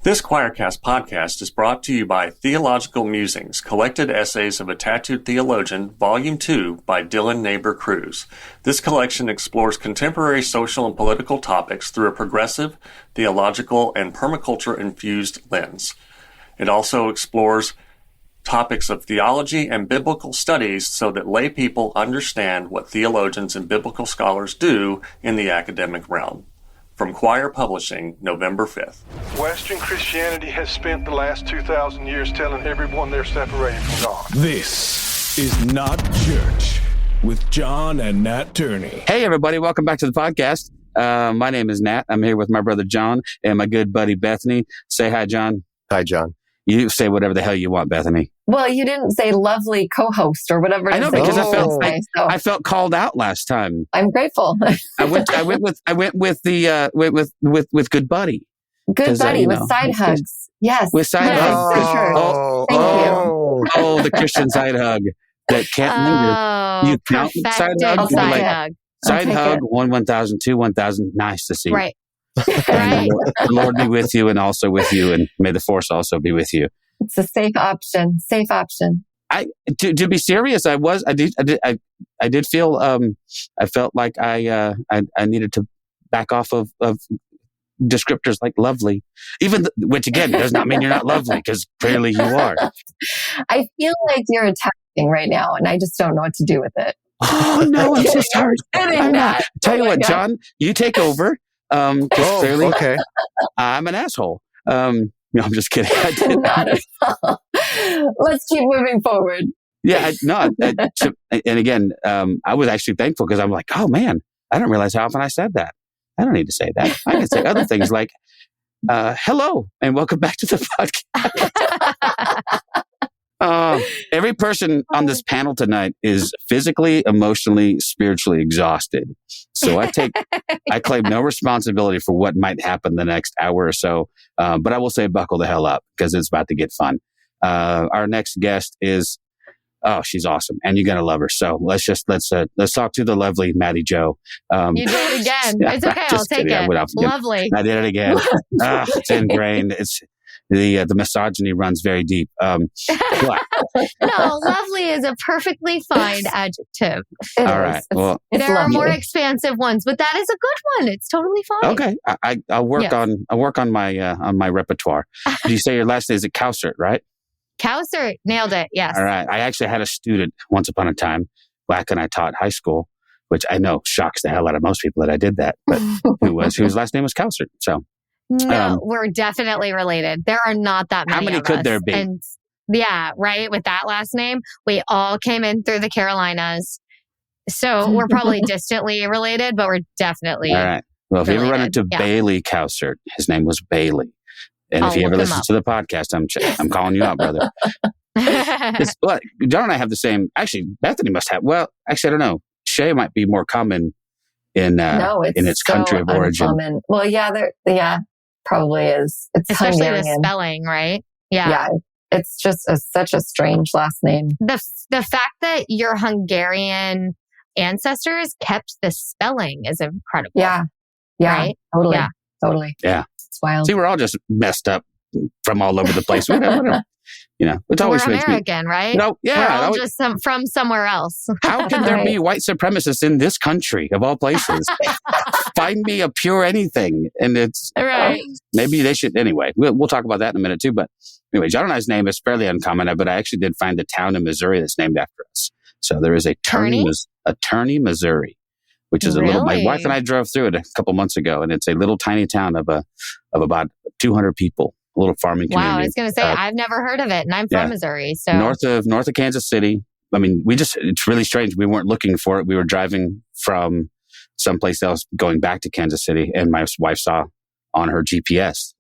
This Choircast podcast is brought to you by Theological Musings, Collected Essays of a Tattooed Theologian, Volume 2 by Dylan Neighbor Cruz. This collection explores contemporary social and political topics through a progressive, theological, and permaculture-infused lens. It also explores topics of theology and biblical studies so that lay people understand what theologians and biblical scholars do in the academic realm. From Choir Publishing, November 5th. Western Christianity has spent the last 2,000 years telling everyone they're separated from God. This is Not Church with John and Nat Turney. Hey, everybody. Welcome back to the podcast. My name is Nat. I'm here with my brother John and my good buddy Bethany. Say hi, John. Hi, John. You say whatever the hell you want, Bethany. Well, you didn't say lovely co-host or whatever. I know because I felt called out last time. I'm grateful. I went with good buddy. Good buddy with side hugs. Yes, with side hugs. For sure. Thank you. Oh, the Christian side hug that can't linger. You count side hug. Side hug. 1,000, 2, 1,000. Nice to see. Right. Right. The Lord be with you and also with you, and may the force also be with you. It's a safe option. Safe option. To be serious, I did feel I felt like I needed to back off of descriptors like lovely, which again does not mean you're not lovely, because clearly you are. I feel like you're attacking right now, and I just don't know what to do with it. Oh no, I'm so sorry. Tell you what, God. John, you take over. Clearly, okay. I'm an asshole. No, I'm just kidding. I did not at all. Let's keep moving forward. Yeah, and again, I was actually thankful because I'm like, oh man, I didn't realize how often I said that. I don't need to say that. I can say other things like, hello, and welcome back to the podcast. Every person on this panel tonight is physically, emotionally, spiritually exhausted. So I claim no responsibility for what might happen the next hour or so. But I will say buckle the hell up because it's about to get fun. Our next guest is, she's awesome. And you're going to love her. So let's talk to the lovely Mattie Jo. You did it again. It's okay. I'll take it. Lovely. I did it again. It's ingrained. It's the misogyny runs very deep. No, lovely is a perfectly fine adjective. All right. Well, there are more expansive ones, but that is a good one. It's totally fine. Okay. I'll work on my repertoire. Did you say your last name is Cowsert, right? Cowsert. Nailed it. Yes. All right. I actually had a student once upon a time back when I taught high school, which I know shocks the hell out of most people that I did that, but whose last name was Cowsert. So. No, we're definitely related. There are not that many. How many could there be? And yeah, right. With that last name, we all came in through the Carolinas. So we're probably distantly related, but we're definitely all right. Well, if related. you ever run into Bailey Cowsert, his name was Bailey. And if you ever listen to the podcast, I'm calling you out, brother. John and I have the same. Actually, Bethany must have. Well, actually, I don't know. Shay might be more common in its so country of origin. Uncommon. Well, yeah, probably is. It's especially Hungarian. The spelling, right? Yeah. It's just such a strange last name. The fact that your Hungarian ancestors kept the spelling is incredible. Yeah, right? Totally. Yeah, it's wild. See, we're all just messed up from all over the place. It's always we're American, right? No, yeah, we're all just from somewhere else. How can there be white supremacists in this country of all places? Find me a pure anything, and it's right. Maybe they should anyway. We'll talk about that in a minute too. But anyway, John and I's name is fairly uncommon, but I actually did find a town in Missouri that's named after us. So there is a Turney, Missouri, which is a little. My wife and I drove through it a couple months ago, and it's a little tiny town of about 200 people. A little farming community. Wow, I was going to say, I've never heard of it, and I'm from Missouri. So north of Kansas City. I mean, it's really strange. We weren't looking for it. We were driving from someplace else going back to Kansas City, and my wife saw on her GPS.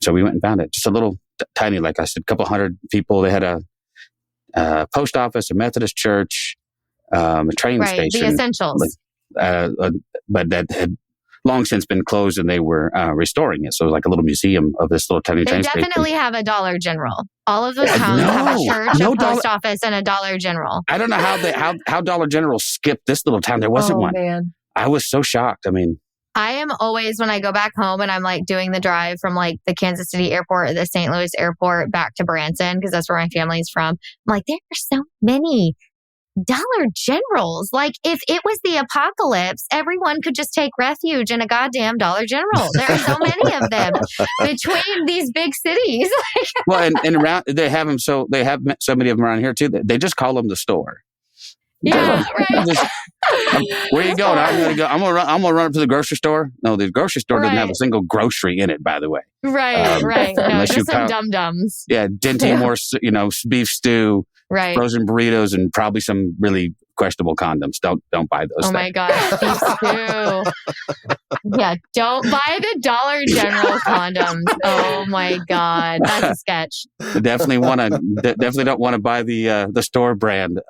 So we went and found it. Just a little tiny, like I said, a couple hundred people. They had a post office, a Methodist church, a train station. The essentials. But that had long since been closed, and they were restoring it. So it was like a little museum of this little tiny train station. They definitely have a Dollar General. All of those towns have a church, a post office, and a Dollar General. I don't know how Dollar General skipped this little town. There wasn't one. Man. I was so shocked. I mean, I am always, when I go back home and I'm like doing the drive from like the Kansas City airport or the St. Louis airport back to Branson, because that's where my family's from. I'm like, there are so many Dollar Generals. Like, if it was the apocalypse, everyone could just take refuge in a goddamn Dollar General. There are so many of them between these big cities. Well, and around they have them. So they have so many of them around here too. They just call them the store. Yeah, right. Where you going? I'm gonna go. I'm gonna run up to the grocery store. No, the grocery store doesn't have a single grocery in it. By the way, right. No, unless just you some dum-dums. Yeah, Dinty Moore, beef stew, right, frozen burritos, and probably some really questionable condoms. Don't buy those. Oh my God, beef stew. Yeah, don't buy the Dollar General condoms. Oh my God, that's a sketch. Definitely don't want to buy the store brand.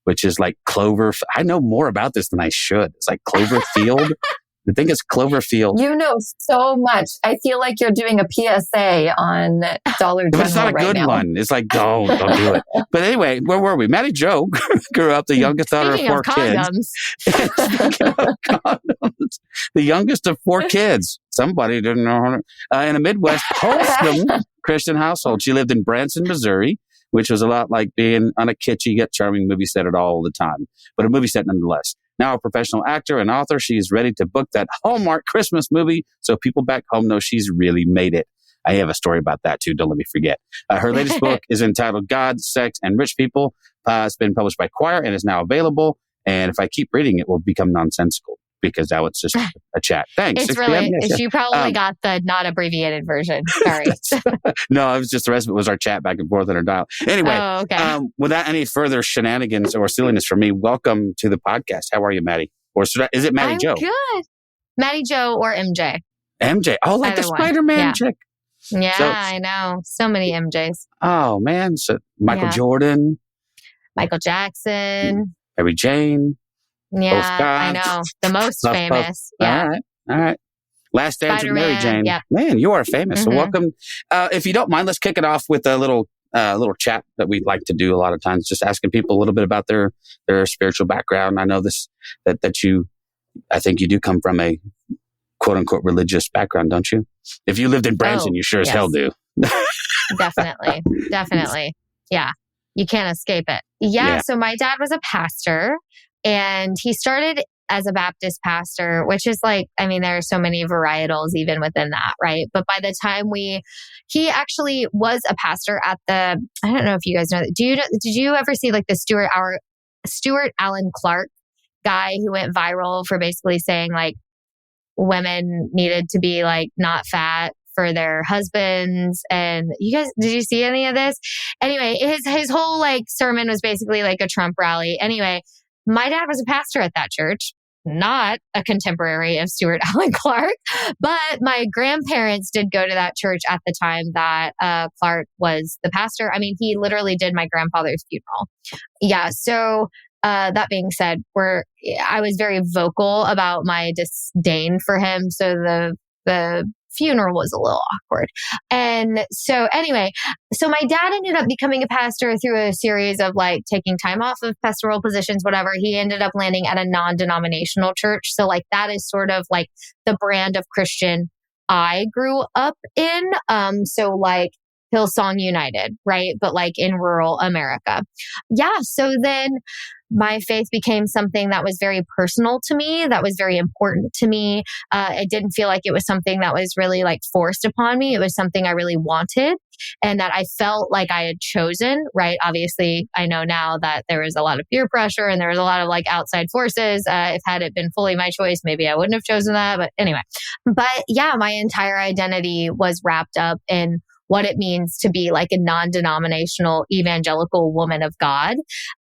Which is like Clover. I know more about this than I should. It's like Cloverfield. I think it's Cloverfield. You know so much. I feel like you're doing a PSA on Dollar General. But it's not a good one. It's like, don't do it. But anyway, where were we? Mattie Jo grew up the youngest out of 4 kids. Speaking of condoms, the youngest of 4 kids. Somebody didn't know her. In a Midwest wholesome Christian household. She lived in Branson, Missouri, which was a lot like being on a kitschy yet charming movie set at all the time, but a movie set nonetheless. Now a professional actor and author, she's ready to book that Hallmark Christmas movie so people back home know she's really made it. I have a story about that too, don't let me forget. Her latest book is entitled God, Sex, and Rich People. It's been published by Choir and is now available. And if I keep reading, it will become nonsensical, because now it's just a chat. Thanks. It's really, you probably got the not abbreviated version. Sorry. No, it was just the rest of it was our chat back and forth on our dial. Anyway, without any further shenanigans or silliness from me, welcome to the podcast. How are you, Mattie? Or is it Mattie Jo? Good. Mattie Jo or MJ. MJ. Oh, like Either the Spider-Man chick. Yeah, I know. So many MJs. Oh, man. So Michael Jordan. Michael Jackson. Mary Jane. Yeah, I know. The most famous. Yeah. All right. Last Dance with Mary Jane. Yep. Man, you are famous. So welcome. If you don't mind, let's kick it off with a little chat that we like to do a lot of times, just asking people a little bit about their spiritual background. I know that you, I think you do come from a quote unquote religious background, don't you? If you lived in Branson, you sure as hell do. Definitely. Yeah. You can't escape it. Yeah. So my dad was a pastor. And he started as a Baptist pastor, which is like, I mean, there are so many varietals even within that, right? But by the time he actually was a pastor at I don't know if you guys know that. Did you ever see like the Stuart Allen Clark guy who went viral for basically saying like women needed to be like not fat for their husbands? And you guys, did you see any of this? Anyway, his whole like sermon was basically like a Trump rally. Anyway, my dad was a pastor at that church, not a contemporary of Stuart Allen Clark, but my grandparents did go to that church at the time that Clark was the pastor. I mean, he literally did my grandfather's funeral. Yeah. So that being said, I was very vocal about my disdain for him. So the funeral was a little awkward. And so anyway, my dad ended up becoming a pastor through a series of like taking time off of pastoral positions, whatever. He ended up landing at a non-denominational church. So like that is sort of like the brand of Christian I grew up in. So like Hillsong United, right? But like in rural America. Yeah. So then my faith became something that was very personal to me, that was very important to me. I didn't feel like it was something that was really like forced upon me. It was something I really wanted and that I felt like I had chosen, right? Obviously, I know now that there was a lot of peer pressure and there was a lot of like outside forces. If had it been fully my choice, maybe I wouldn't have chosen that. But anyway, yeah, my entire identity was wrapped up in what it means to be like a non-denominational evangelical woman of God.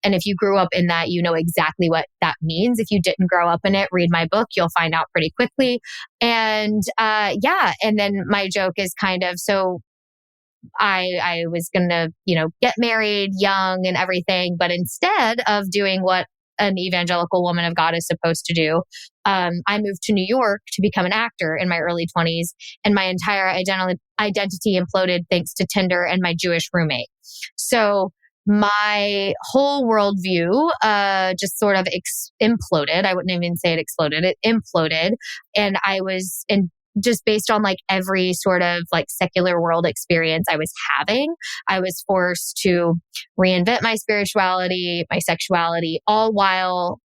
And if you grew up in that, you know exactly what that means. If you didn't grow up in it, read my book, you'll find out pretty quickly. And and then my joke is kind of, so I was going to, get married young and everything, but instead of doing what an evangelical woman of God is supposed to do, I moved to New York to become an actor in my early 20s, and my entire identity imploded thanks to Tinder and my Jewish roommate. So my whole worldview just sort of imploded. I wouldn't even say it exploded. It imploded. And I was just based on like every sort of like secular world experience I was having, I was forced to reinvent my spirituality, my sexuality, all while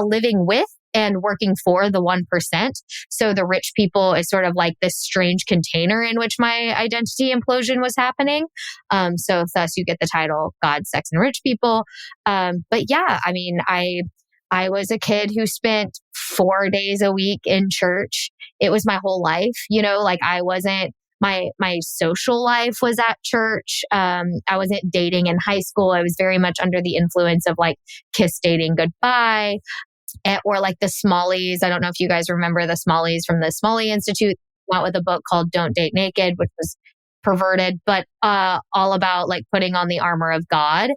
living with and working for the 1%. So the rich people is sort of like this strange container in which my identity implosion was happening. So thus you get the title God, Sex, and Rich People. But yeah, I mean, I was a kid who spent 4 days a week in church. It was my whole life, like I wasn't, my social life was at church. I wasn't dating in high school. I was very much under the influence of like kiss dating goodbye. Or like the Smalleys. I don't know if you guys remember the Smalleys from the Smalley Institute. Went with a book called Don't Date Naked, which was perverted, but all about like putting on the armor of God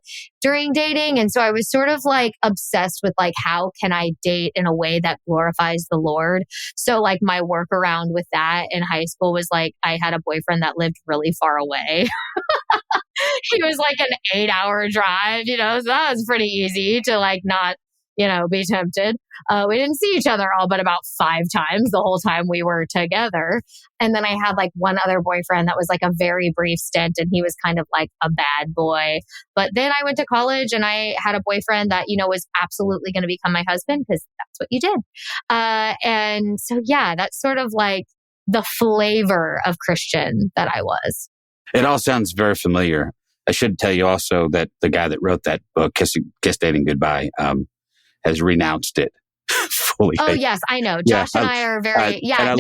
during dating. And so I was sort of like obsessed with like, how can I date in a way that glorifies the Lord? So like my workaround with that in high school was like, I had a boyfriend that lived really far away. He was like an 8-hour drive, so that was pretty easy to like not be tempted. We didn't see each other all but about 5 times the whole time we were together. And then I had like one other boyfriend that was like a very brief stint, and he was kind of like a bad boy. But then I went to college and I had a boyfriend that, was absolutely going to become my husband, because that's what you did. And so, yeah, that's sort of like the flavor of Christian that I was. It all sounds very familiar. I should tell you also that the guy that wrote that book, Kiss Dating Goodbye, has renounced it fully. Oh, yes, I know. Josh and I are very, I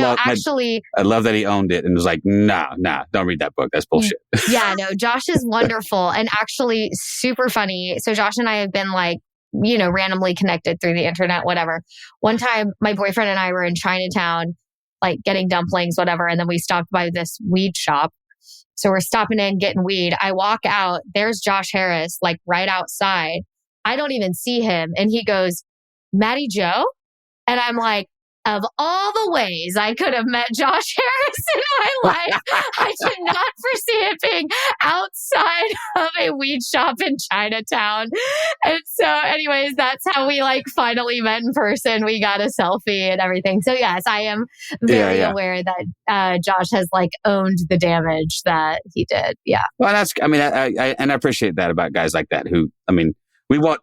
love that he owned it and was like, nah, don't read that book. That's bullshit. Yeah, no, Josh is wonderful and actually super funny. So Josh and I have been like, randomly connected through the internet, whatever. One time, my boyfriend and I were in Chinatown, like getting dumplings, whatever. And then we stopped by this weed shop. So we're stopping in, getting weed. I walk out, there's Josh Harris, like right outside. I don't even see him. And he goes, Mattie Jo? And I'm like, of all the ways I could have met Josh Harris in my life, I did not foresee it being outside of a weed shop in Chinatown. And so anyways, that's how we like finally met in person. We got a selfie and everything. So yes, I am very aware that Josh has like owned the damage that he did. Yeah. Well, I appreciate that about guys like that who,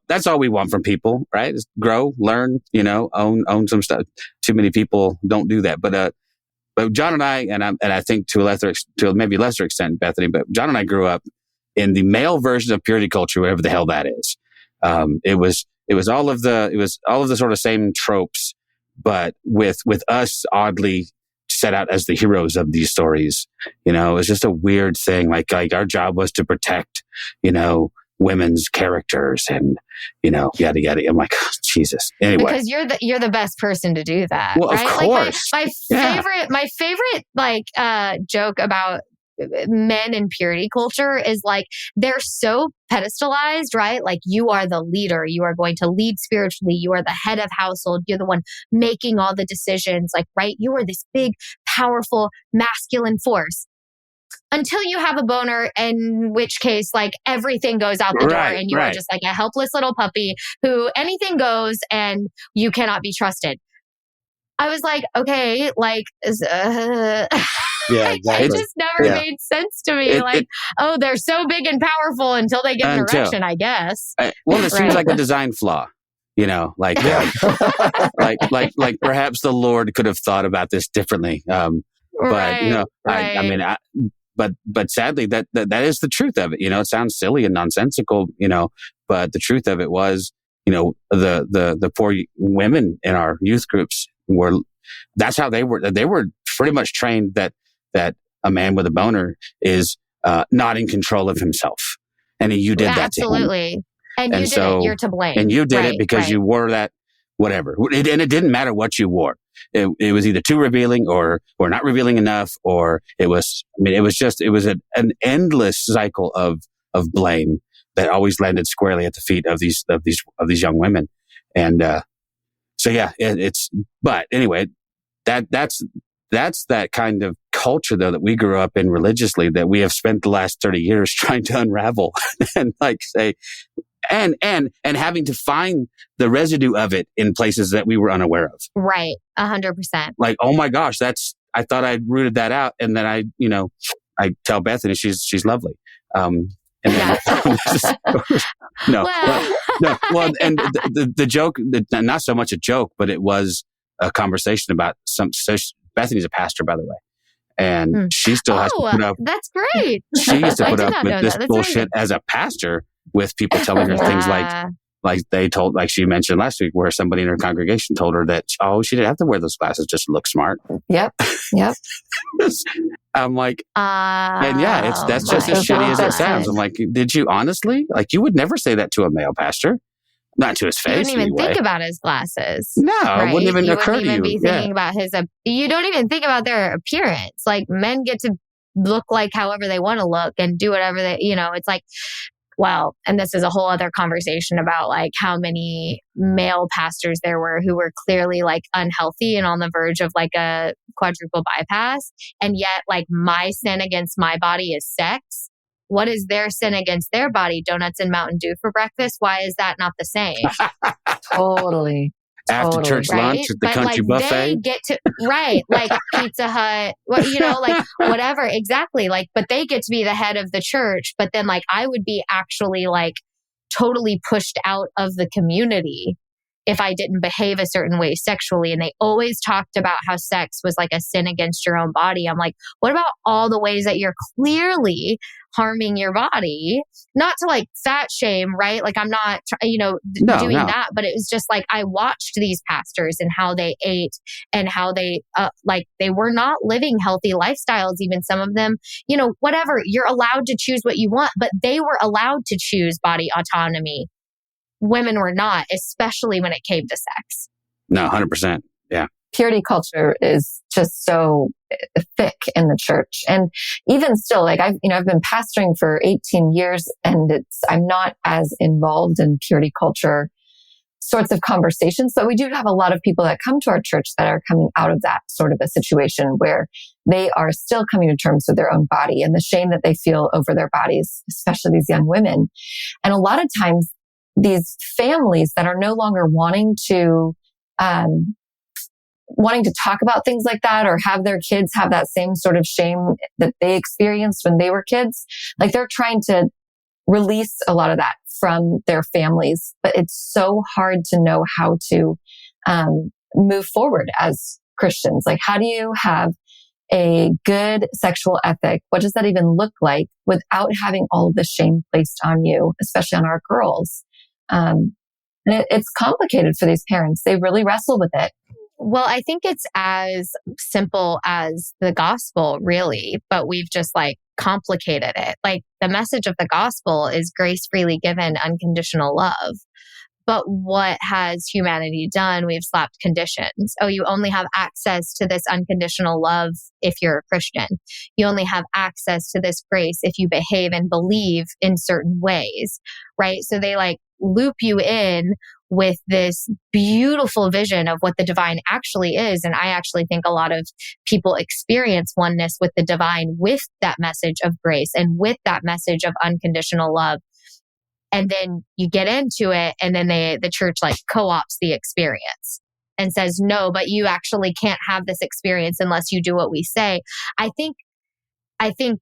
that's all we want from people, right? Is grow, learn, own some stuff. Too many people don't do that. But John and I think to a maybe lesser extent, Bethany, but John and I grew up in the male version of purity culture, whatever the hell that is. It was all of the sort of same tropes, but with us oddly set out as the heroes of these stories. It was just a weird thing. Like our job was to protect, women's characters and, yada, yada. I'm like, oh, Jesus. Anyway. Because you're the best person to do that. Well, right? Of course. Like my favorite joke about men in purity culture is like, they're so pedestalized, right? Like you are the leader. You are going to lead spiritually. You are the head of household. You're the one making all the decisions. Like, right? You are this big, powerful, masculine force. Until you have a boner, in which case, like everything goes out the door and you are just like a helpless little puppy who anything goes and you cannot be trusted. I was like, okay, like, yeah, exactly. It just never made sense to me. They're so big and powerful until they get an erection, I guess. It seems like a design flaw. Like perhaps the Lord could have thought about this differently. But sadly, that is the truth of it. It sounds silly and nonsensical, but the truth of it was, the poor women in our youth groups that's how they were pretty much trained that a man with a boner is not in control of himself. And you did that to him. Absolutely. And you did it, you're to blame. And you did it because you wore that, whatever. And it didn't matter what you wore. It was either too revealing or not revealing enough, or it was an endless cycle of blame that always landed squarely at the feet of these young women. And, but anyway, that's that kind of culture though that we grew up in religiously that we have spent the last 30 years trying to unravel and like say, and having to find the residue of it in places that we were unaware of. Right. 100%. Like, oh my gosh, I thought I'd rooted that out. And then I tell Bethany she's lovely. And then, well, and the joke, not so much a joke, but it was a conversation about so Bethany's a pastor, by the way. And she still has to put up. That's great. She used to put up with this bullshit as a pastor with people telling her things like she mentioned last week, where somebody in her congregation told her that, she didn't have to wear those glasses just to look smart. Yep. I'm like, and that's just as shitty as it sounds. I'm like, did you honestly? Like, you would never say that to a male pastor. Not to his face. You wouldn't even think about his glasses. No, it wouldn't even occur to you. You wouldn't even be thinking about you don't even think about their appearance. Like, men get to look like however they want to look and do whatever it's like, well, and this is a whole other conversation about like how many male pastors there were who were clearly like unhealthy and on the verge of like a quadruple bypass. And yet like my sin against my body is sex. What is their sin against their body? Donuts and Mountain Dew for breakfast? Why is that not the same? Totally. After church lunch at the country buffet. They get to, like Pizza Hut, like whatever. Exactly. Like, but they get to be the head of the church. But then like I would be actually like totally pushed out of the community if I didn't behave a certain way sexually. And they always talked about how sex was like a sin against your own body. I'm like, what about all the ways that you're clearly harming your body? Not to like fat shame, right? Like I'm not, doing that, but it was just like, I watched these pastors and how they ate and how they, they were not living healthy lifestyles. Even some of them, whatever, you're allowed to choose what you want, but they were allowed to choose body autonomy. Women were not, especially when it came to sex. No, 100%. Yeah. Purity culture is just so thick in the church. And even still, like I've been pastoring for 18 years and I'm not as involved in purity culture sorts of conversations, but we do have a lot of people that come to our church that are coming out of that sort of a situation where they are still coming to terms with their own body and the shame that they feel over their bodies, especially these young women. And a lot of times these families that are no longer wanting to talk about things like that or have their kids have that same sort of shame that they experienced when they were kids, like they're trying to release a lot of that from their families. But it's so hard to know how to move forward as Christians. Like, how do you have a good sexual ethic? What does that even look like without having all of the shame placed on you, especially on our girls? And it's complicated for these parents. They really wrestle with it. Well, I think it's as simple as the gospel, really, but we've just like complicated it. Like the message of the gospel is grace freely given, unconditional love. But what has humanity done? We've slapped conditions. Oh, you only have access to this unconditional love if you're a Christian. You only have access to this grace if you behave and believe in certain ways, right? So they like loop you in with this beautiful vision of what the divine actually is. And I actually think a lot of people experience oneness with the divine with that message of grace and with that message of unconditional love. And then you get into it and then the church like co-opts the experience and says, no, but you actually can't have this experience unless you do what we say. I think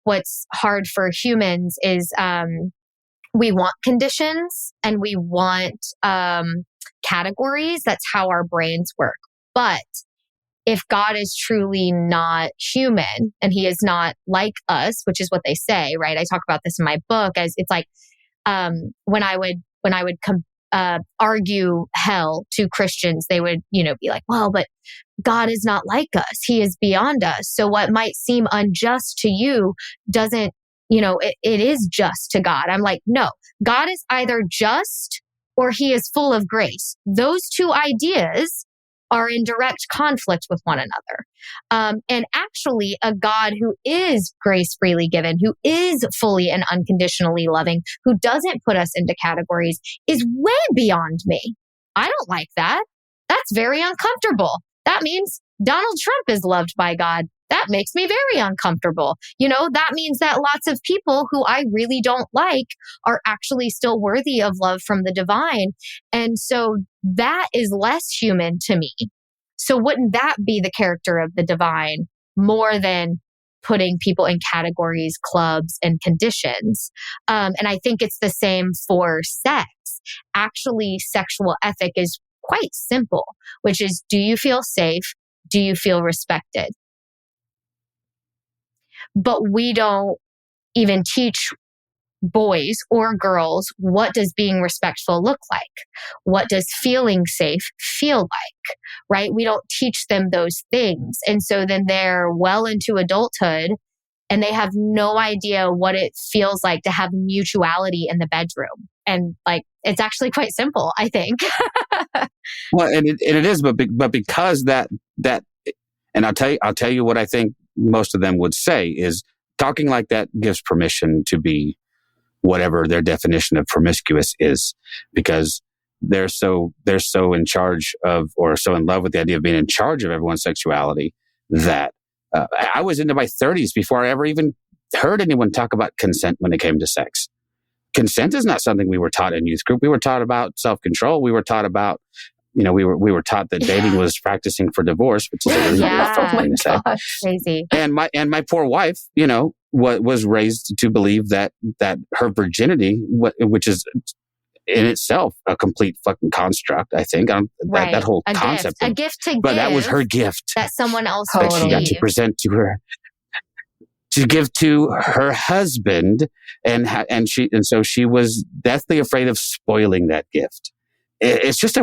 what's hard for humans is, we want conditions and we want categories. That's how our brains work. But if God is truly not human and he is not like us, which is what they say, right? I talk about this in my book as it's like, when I would argue hell to Christians, they would, be like, well, but God is not like us. He is beyond us. So what might seem unjust to you doesn't, it is just to God. I'm like, no, God is either just or he is full of grace. Those two ideas are in direct conflict with one another. And actually, a God who is grace freely given, who is fully and unconditionally loving, who doesn't put us into categories, is way beyond me. I don't like that. That's very uncomfortable. That means Donald Trump is loved by God. that makes me very uncomfortable. That means that lots of people who I really don't like are actually still worthy of love from the divine. And so that is less human to me. So wouldn't that be the character of the divine more than putting people in categories, clubs, and conditions? And I think it's the same for sex. Actually, sexual ethic is quite simple, which is, do you feel safe? Do you feel respected? But we don't even teach boys or girls, what does being respectful look like? What does feeling safe feel like, right? We don't teach them those things. And so then they're well into adulthood and they have no idea what it feels like to have mutuality in the bedroom. And it's actually quite simple, I think. Well, and it is, but because that, and I'll tell you what I think most of them would say is talking like that gives permission to be whatever their definition of promiscuous is, because they're so in charge of, or so in love with the idea of being in charge of everyone's sexuality that I was into my 30s before I ever even heard anyone talk about consent when it came to sex. Consent is not something we were taught in youth group. We were taught about self-control. We were taught about, we were taught that dating was practicing for divorce, which is a really rough thing to say. Crazy. And my poor wife, was raised to believe that her virginity, which is in itself a complete fucking construct, I think. Right. That whole concept. A gift to give. But that was her gift. That someone else that she got to present to her. To give to her husband, and so she was deathly afraid of spoiling that gift. It's just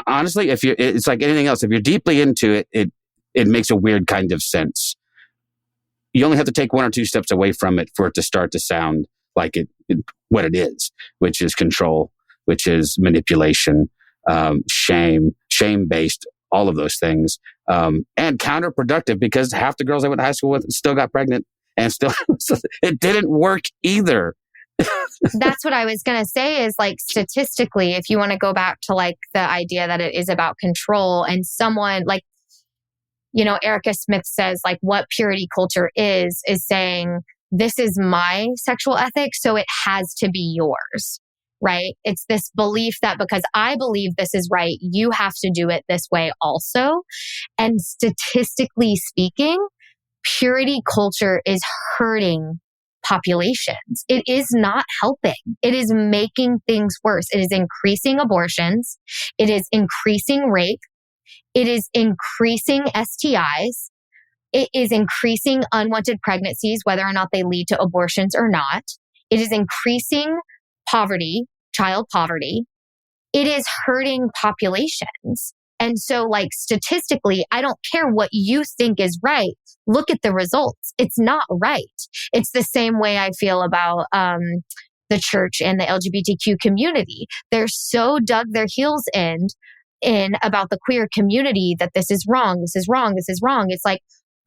honestly, it's like anything else. If you're deeply into it, it makes a weird kind of sense. You only have to take one or two steps away from it for it to start to sound like what it is, which is control, which is manipulation, shame-based, all of those things, and counterproductive, because half the girls I went to high school with still got pregnant, and still it didn't work either. That's what I was going to say is statistically, if you want to go back to the idea that it is about control, and someone Erica Smith says what purity culture is saying, this is my sexual ethic, so it has to be yours. Right? It's this belief that because I believe this is right, you have to do it this way also. And statistically speaking, purity culture is hurting populations. It is not helping. It is making things worse. It is increasing abortions. It is increasing rape. It is increasing STIs. It is increasing unwanted pregnancies, whether or not they lead to abortions or not. It is increasing poverty, child poverty. It is hurting populations. And so statistically, I don't care what you think is right. Look at the results. It's not right. It's the same way I feel about the church and the LGBTQ community. They're so dug their heels in about the queer community that this is wrong, this is wrong, this is wrong. It's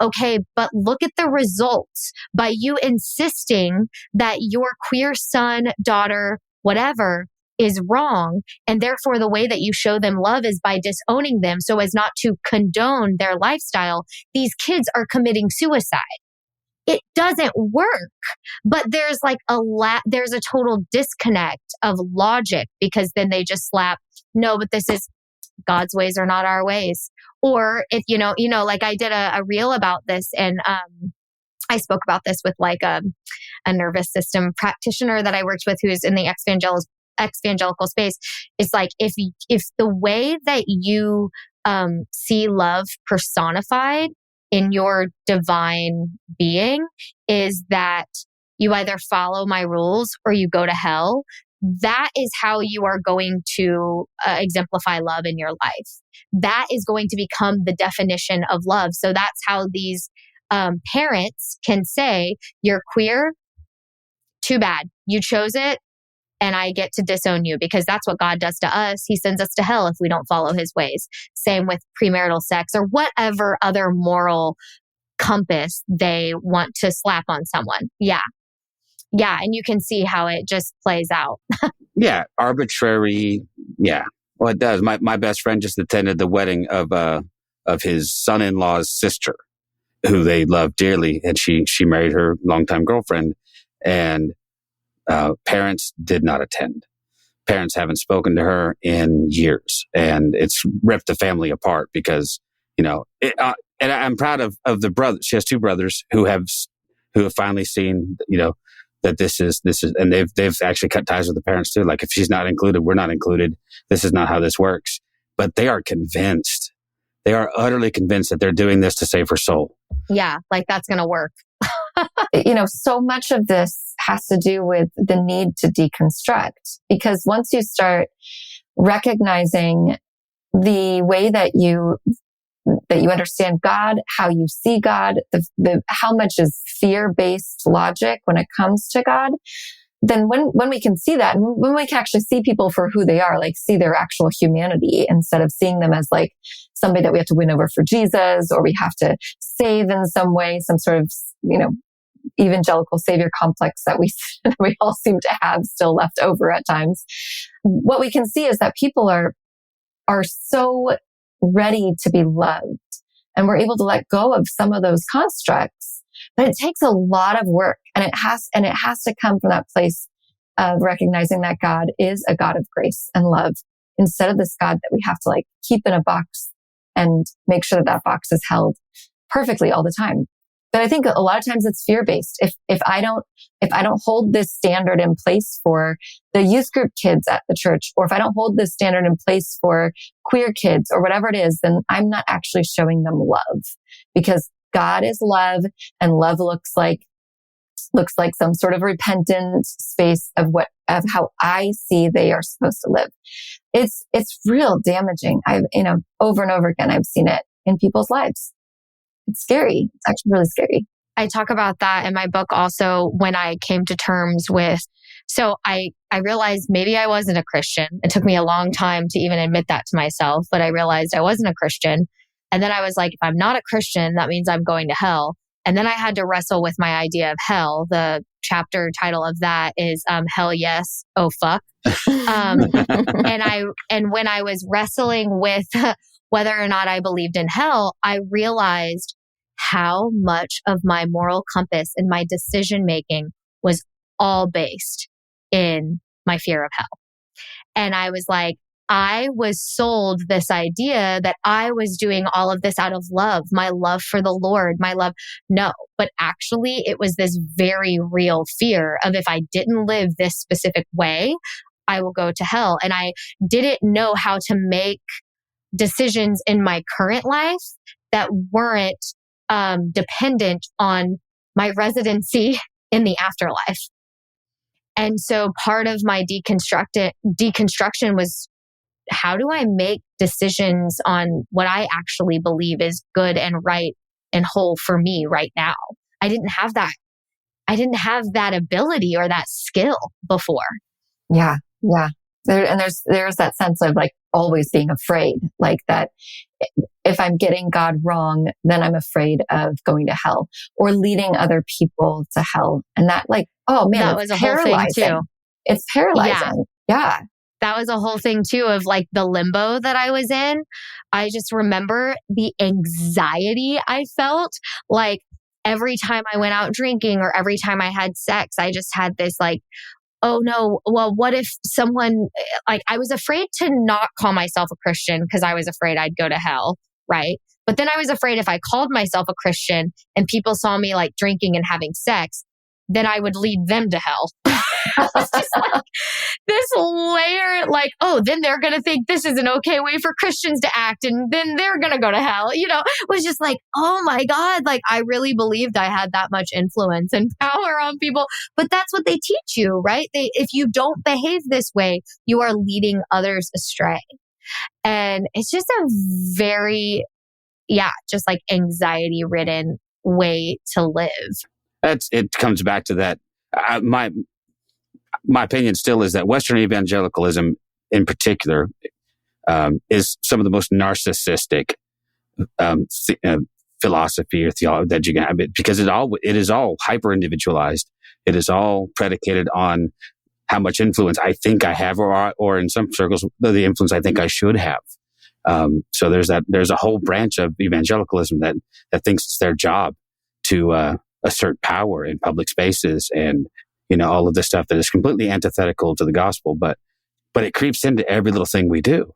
okay, but look at the results. By you insisting that your queer son, daughter, whatever is wrong, and therefore the way that you show them love is by disowning them so as not to condone their lifestyle, these kids are committing suicide. It doesn't work. But there's there's a total disconnect of logic, because then they just slap, no, but this is God's ways are not our ways. Or if, I did a reel about this, and I spoke about this with a nervous system practitioner that I worked with who's in the evangelical space. It's if the way that you see love personified in your divine being is that you either follow my rules or you go to hell, that is how you are going to exemplify love in your life. That is going to become the definition of love. So that's how these parents can say, you're queer, too bad. You chose it, and I get to disown you, because that's what God does to us. He sends us to hell if we don't follow his ways. Same with premarital sex or whatever other moral compass they want to slap on someone. Yeah. Yeah. And you can see how it just plays out. Yeah. Arbitrary. Yeah. Well, it does. My best friend just attended the wedding of his son-in-law's sister. who they loved dearly. And she married her longtime girlfriend, and parents did not attend. Parents haven't spoken to her in years, and it's ripped the family apart because, and I'm proud of the brothers. She has two brothers who have finally seen, that this is, and they've actually cut ties with the parents too. Like, if she's not included, we're not included. This is not how this works. But they are convinced. They are utterly convinced that they're doing this to save her soul. Yeah, like that's going to work. So much of this has to do with the need to deconstruct, because once you start recognizing the way that you understand God, how you see God, how much is fear-based logic when it comes to God, then when we can see that, and when we can actually see people for who they are, like see their actual humanity instead of seeing them as like somebody that we have to win over for Jesus, or we have to save in some way, some sort of, evangelical savior complex that we all seem to have still left over at times. What we can see is that people are so ready to be loved, and we're able to let go of some of those constructs, but it takes a lot of work, and it has to come from that place of recognizing that God is a God of grace and love, instead of this God that we have to like keep in a box and make sure that box is held perfectly all the time. But I think a lot of times it's fear-based. If I don't hold this standard in place for the youth group kids at the church, or if I don't hold this standard in place for queer kids or whatever it is, then I'm not actually showing them love, because God is love, and love looks like some sort of repentant space of how I see they are supposed to live. It's real damaging. I've, over and over again, I've seen it in people's lives. It's scary. It's actually really scary. I talk about that in my book also, when I came to terms with, so I realized maybe I wasn't a Christian. It took me a long time to even admit that to myself, but I realized I wasn't a Christian. And then I was like, if I'm not a Christian, that means I'm going to hell. And then I had to wrestle with my idea of hell. The chapter title of that is Hell Yes, Oh Fuck. And when I was wrestling with whether or not I believed in hell, I realized how much of my moral compass and my decision making was all based in my fear of hell. And I was like, I was sold this idea that I was doing all of this out of love, my love for the Lord, my love. No, but actually it was this very real fear of, if I didn't live this specific way, I will go to hell. And I didn't know how to make decisions in my current life that weren't dependent on my residency in the afterlife. And so part of my deconstruction was, how do I make decisions on what I actually believe is good and right and whole for me right now? I didn't have that. I didn't have that ability or that skill before. Yeah. Yeah. There's that sense of like always being afraid, like that if I'm getting God wrong, then I'm afraid of going to hell or leading other people to hell. And that, like, oh man, that was a whole thing too. It's paralyzing. Yeah. That was a whole thing too, of like the limbo that I was in. I just remember the anxiety I felt, like every time I went out drinking or every time I had sex, I just had this like, oh no, well, what if someone, like, I was afraid to not call myself a Christian because I was afraid I'd go to hell, right? But then I was afraid if I called myself a Christian and people saw me like drinking and having sex, then I would lead them to hell. It's just like this layer, like, oh, then they're going to think this is an okay way for Christians to act, and then they're going to go to hell. You know, it was just like, oh my God, like I really believed I had that much influence and power on people. But that's what they teach you, right? If you don't behave this way, you are leading others astray. And it's just a very, just like anxiety ridden way to live. It comes back to that. My opinion still is that Western evangelicalism in particular is some of the most narcissistic philosophy or theology that you can have, because it is all hyper individualized. It is all predicated on how much influence I think I have, or in some circles, the influence I think I should have. So there's a whole branch of evangelicalism that thinks it's their job to assert power in public spaces and, all of this stuff that is completely antithetical to the gospel, but it creeps into every little thing we do.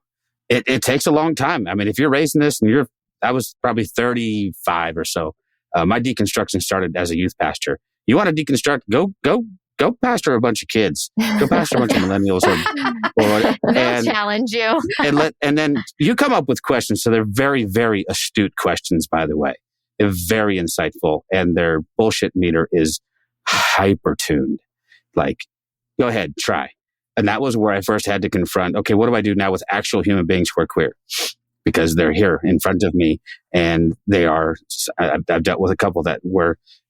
It takes a long time. I mean, if you're raising this and I was probably 35 or so. My deconstruction started as a youth pastor. You want to deconstruct? Go pastor a bunch of kids. Go pastor a bunch of millennials. They'll challenge you. and then you come up with questions. So they're very, very astute questions, by the way. They're very insightful, and their bullshit meter is hyper-tuned. Like, go ahead, try. And that was where I first had to confront, okay, what do I do now with actual human beings who are queer? Because they're here in front of me, and I've dealt with a couple that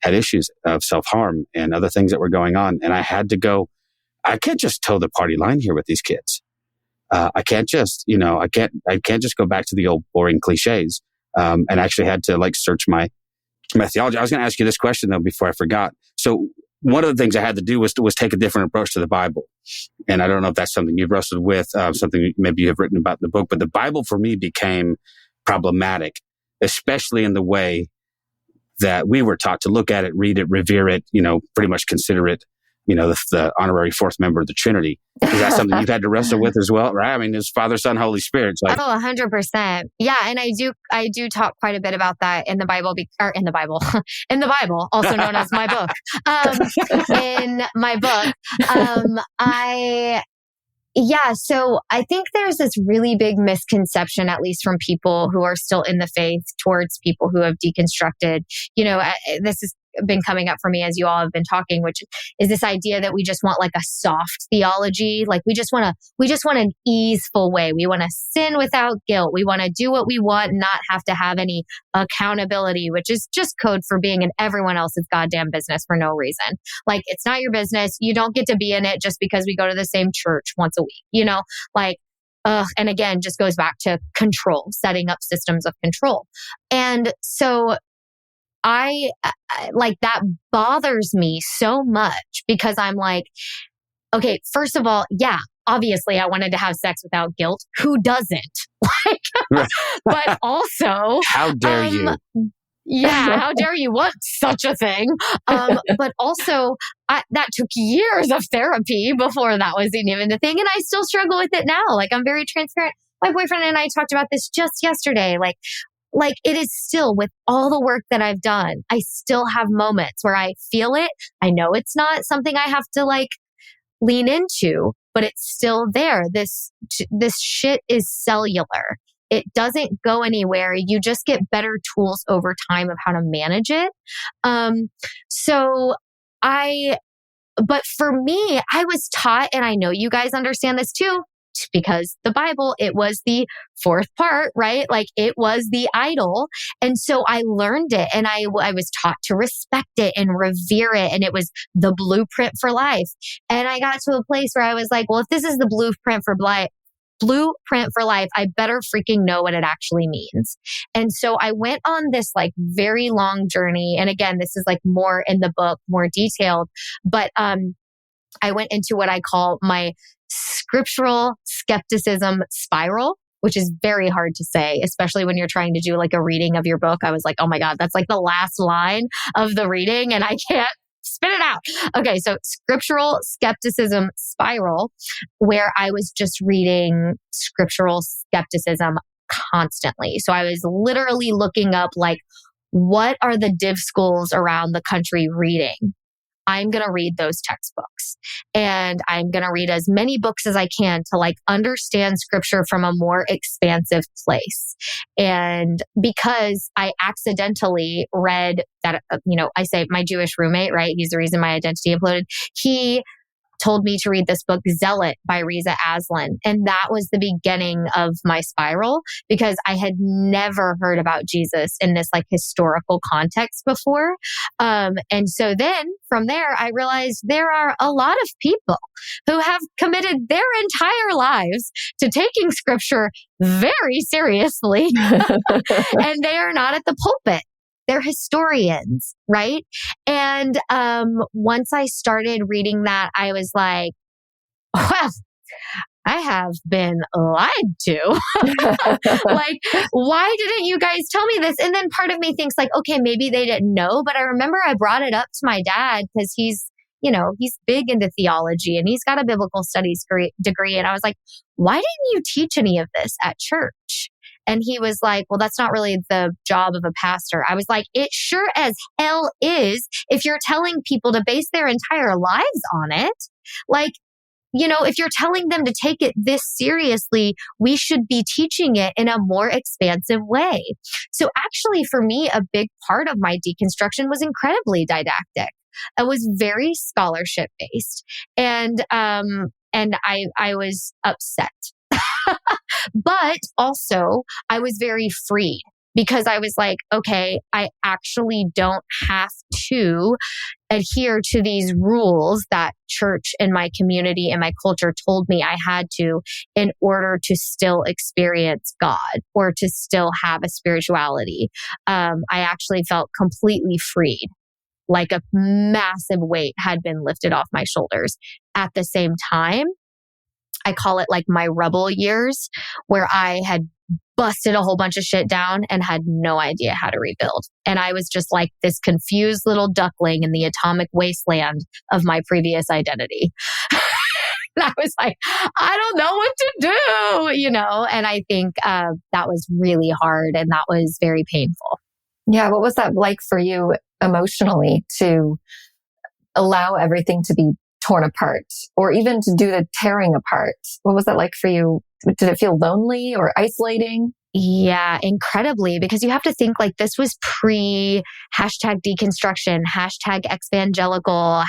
had issues of self-harm and other things that were going on. And I had to go, I can't just toe the party line here with these kids. I can't just, I can't just go back to the old boring cliches. And actually had to search my theology. I was going to ask you this question though, before I forgot. So one of the things I had to do was take a different approach to the Bible. And I don't know if that's something you've wrestled with, something maybe you have written about in the book, but the Bible for me became problematic, especially in the way that we were taught to look at it, read it, revere it, pretty much consider it, the honorary fourth member of the Trinity. Is that something you've had to wrestle with as well, right? I mean, it's Father, Son, Holy Spirit. Oh, 100%. Yeah. And I do talk quite a bit about that in the Bible, in the Bible, also known as my book. In my book, so I think there's this really big misconception, at least from people who are still in the faith, towards people who have deconstructed. This has been coming up for me as you all have been talking, which is this idea that we just want a soft theology. We just want an easeful way. We want to sin without guilt. We want to do what we want and not have to have any accountability, which is just code for being in everyone else's goddamn business for no reason. It's not your business. You don't get to be in it just because we go to the same church once a week, and again, just goes back to control, setting up systems of control. And so I that bothers me so much because I'm okay, first of all, yeah, obviously I wanted to have sex without guilt. Who doesn't? But also, how dare you? Yeah, how dare you want such a thing? But also, that took years of therapy before that was even a thing. And I still struggle with it now. I'm very transparent. My boyfriend and I talked about this just yesterday. It is still, with all the work that I've done, I still have moments where I feel it. I know it's not something I have to lean into, but it's still there. This shit is cellular. It doesn't go anywhere. You just get better tools over time of how to manage it. But for me, I was taught, and I know you guys understand this too, because the Bible, it was the fourth part, right? It was the idol. And so I learned it, and I was taught to respect it and revere it. And it was the blueprint for life. And I got to a place where I was well, if this is the blueprint for life, I better freaking know what it actually means. And so I went on this very long journey. And again, this is more in the book, more detailed, but, I went into what I call my scriptural skepticism spiral, which is very hard to say, especially when you're trying to do a reading of your book. I was oh my God, that's the last line of the reading and I can't spit it out. Okay, so scriptural skepticism spiral, where I was just reading scriptural skepticism constantly. So I was literally looking up what are the div schools around the country reading? I'm going to read those textbooks, and I'm going to read as many books as I can to understand scripture from a more expansive place. And because I accidentally read that, I say my Jewish roommate, right? He's the reason my identity imploded. He told me to read this book, Zealot by Reza Aslan. And that was the beginning of my spiral, because I had never heard about Jesus in this historical context before. And so then from there, I realized there are a lot of people who have committed their entire lives to taking scripture very seriously. And they are not at the pulpit. They're historians, right? And once I started reading that, I was well, I have been lied to. Like, why didn't you guys tell me this? And then part of me thinks like, okay, maybe they didn't know. But I remember I brought it up to my dad because he's big into theology and he's got a biblical studies degree. And I was like, why didn't you teach any of this at church? And he was like, well, that's not really the job of a pastor. I was like, it sure as hell is if you're telling people to base their entire lives on it. Like, if you're telling them to take it this seriously, we should be teaching it in a more expansive way. So actually, for me, a big part of my deconstruction was incredibly didactic. It was very scholarship based. And I was upset. But also, I was very freed because I was like, okay, I actually don't have to adhere to these rules that church and my community and my culture told me I had to in order to still experience God or to still have a spirituality. I actually felt completely freed, like a massive weight had been lifted off my shoulders. At the same time, I call it like my rebel years, where I had busted a whole bunch of shit down and had no idea how to rebuild. And I was just like this confused little duckling in the atomic wasteland of my previous identity. And I was like, I don't know what to do, and I think that was really hard and that was very painful. Yeah. What was that like for you emotionally to allow everything to be torn apart or even to do the tearing apart? What was that like for you? Did it feel lonely or isolating? Yeah, incredibly, because you have to think like this was pre #deconstruction, #exvangelical,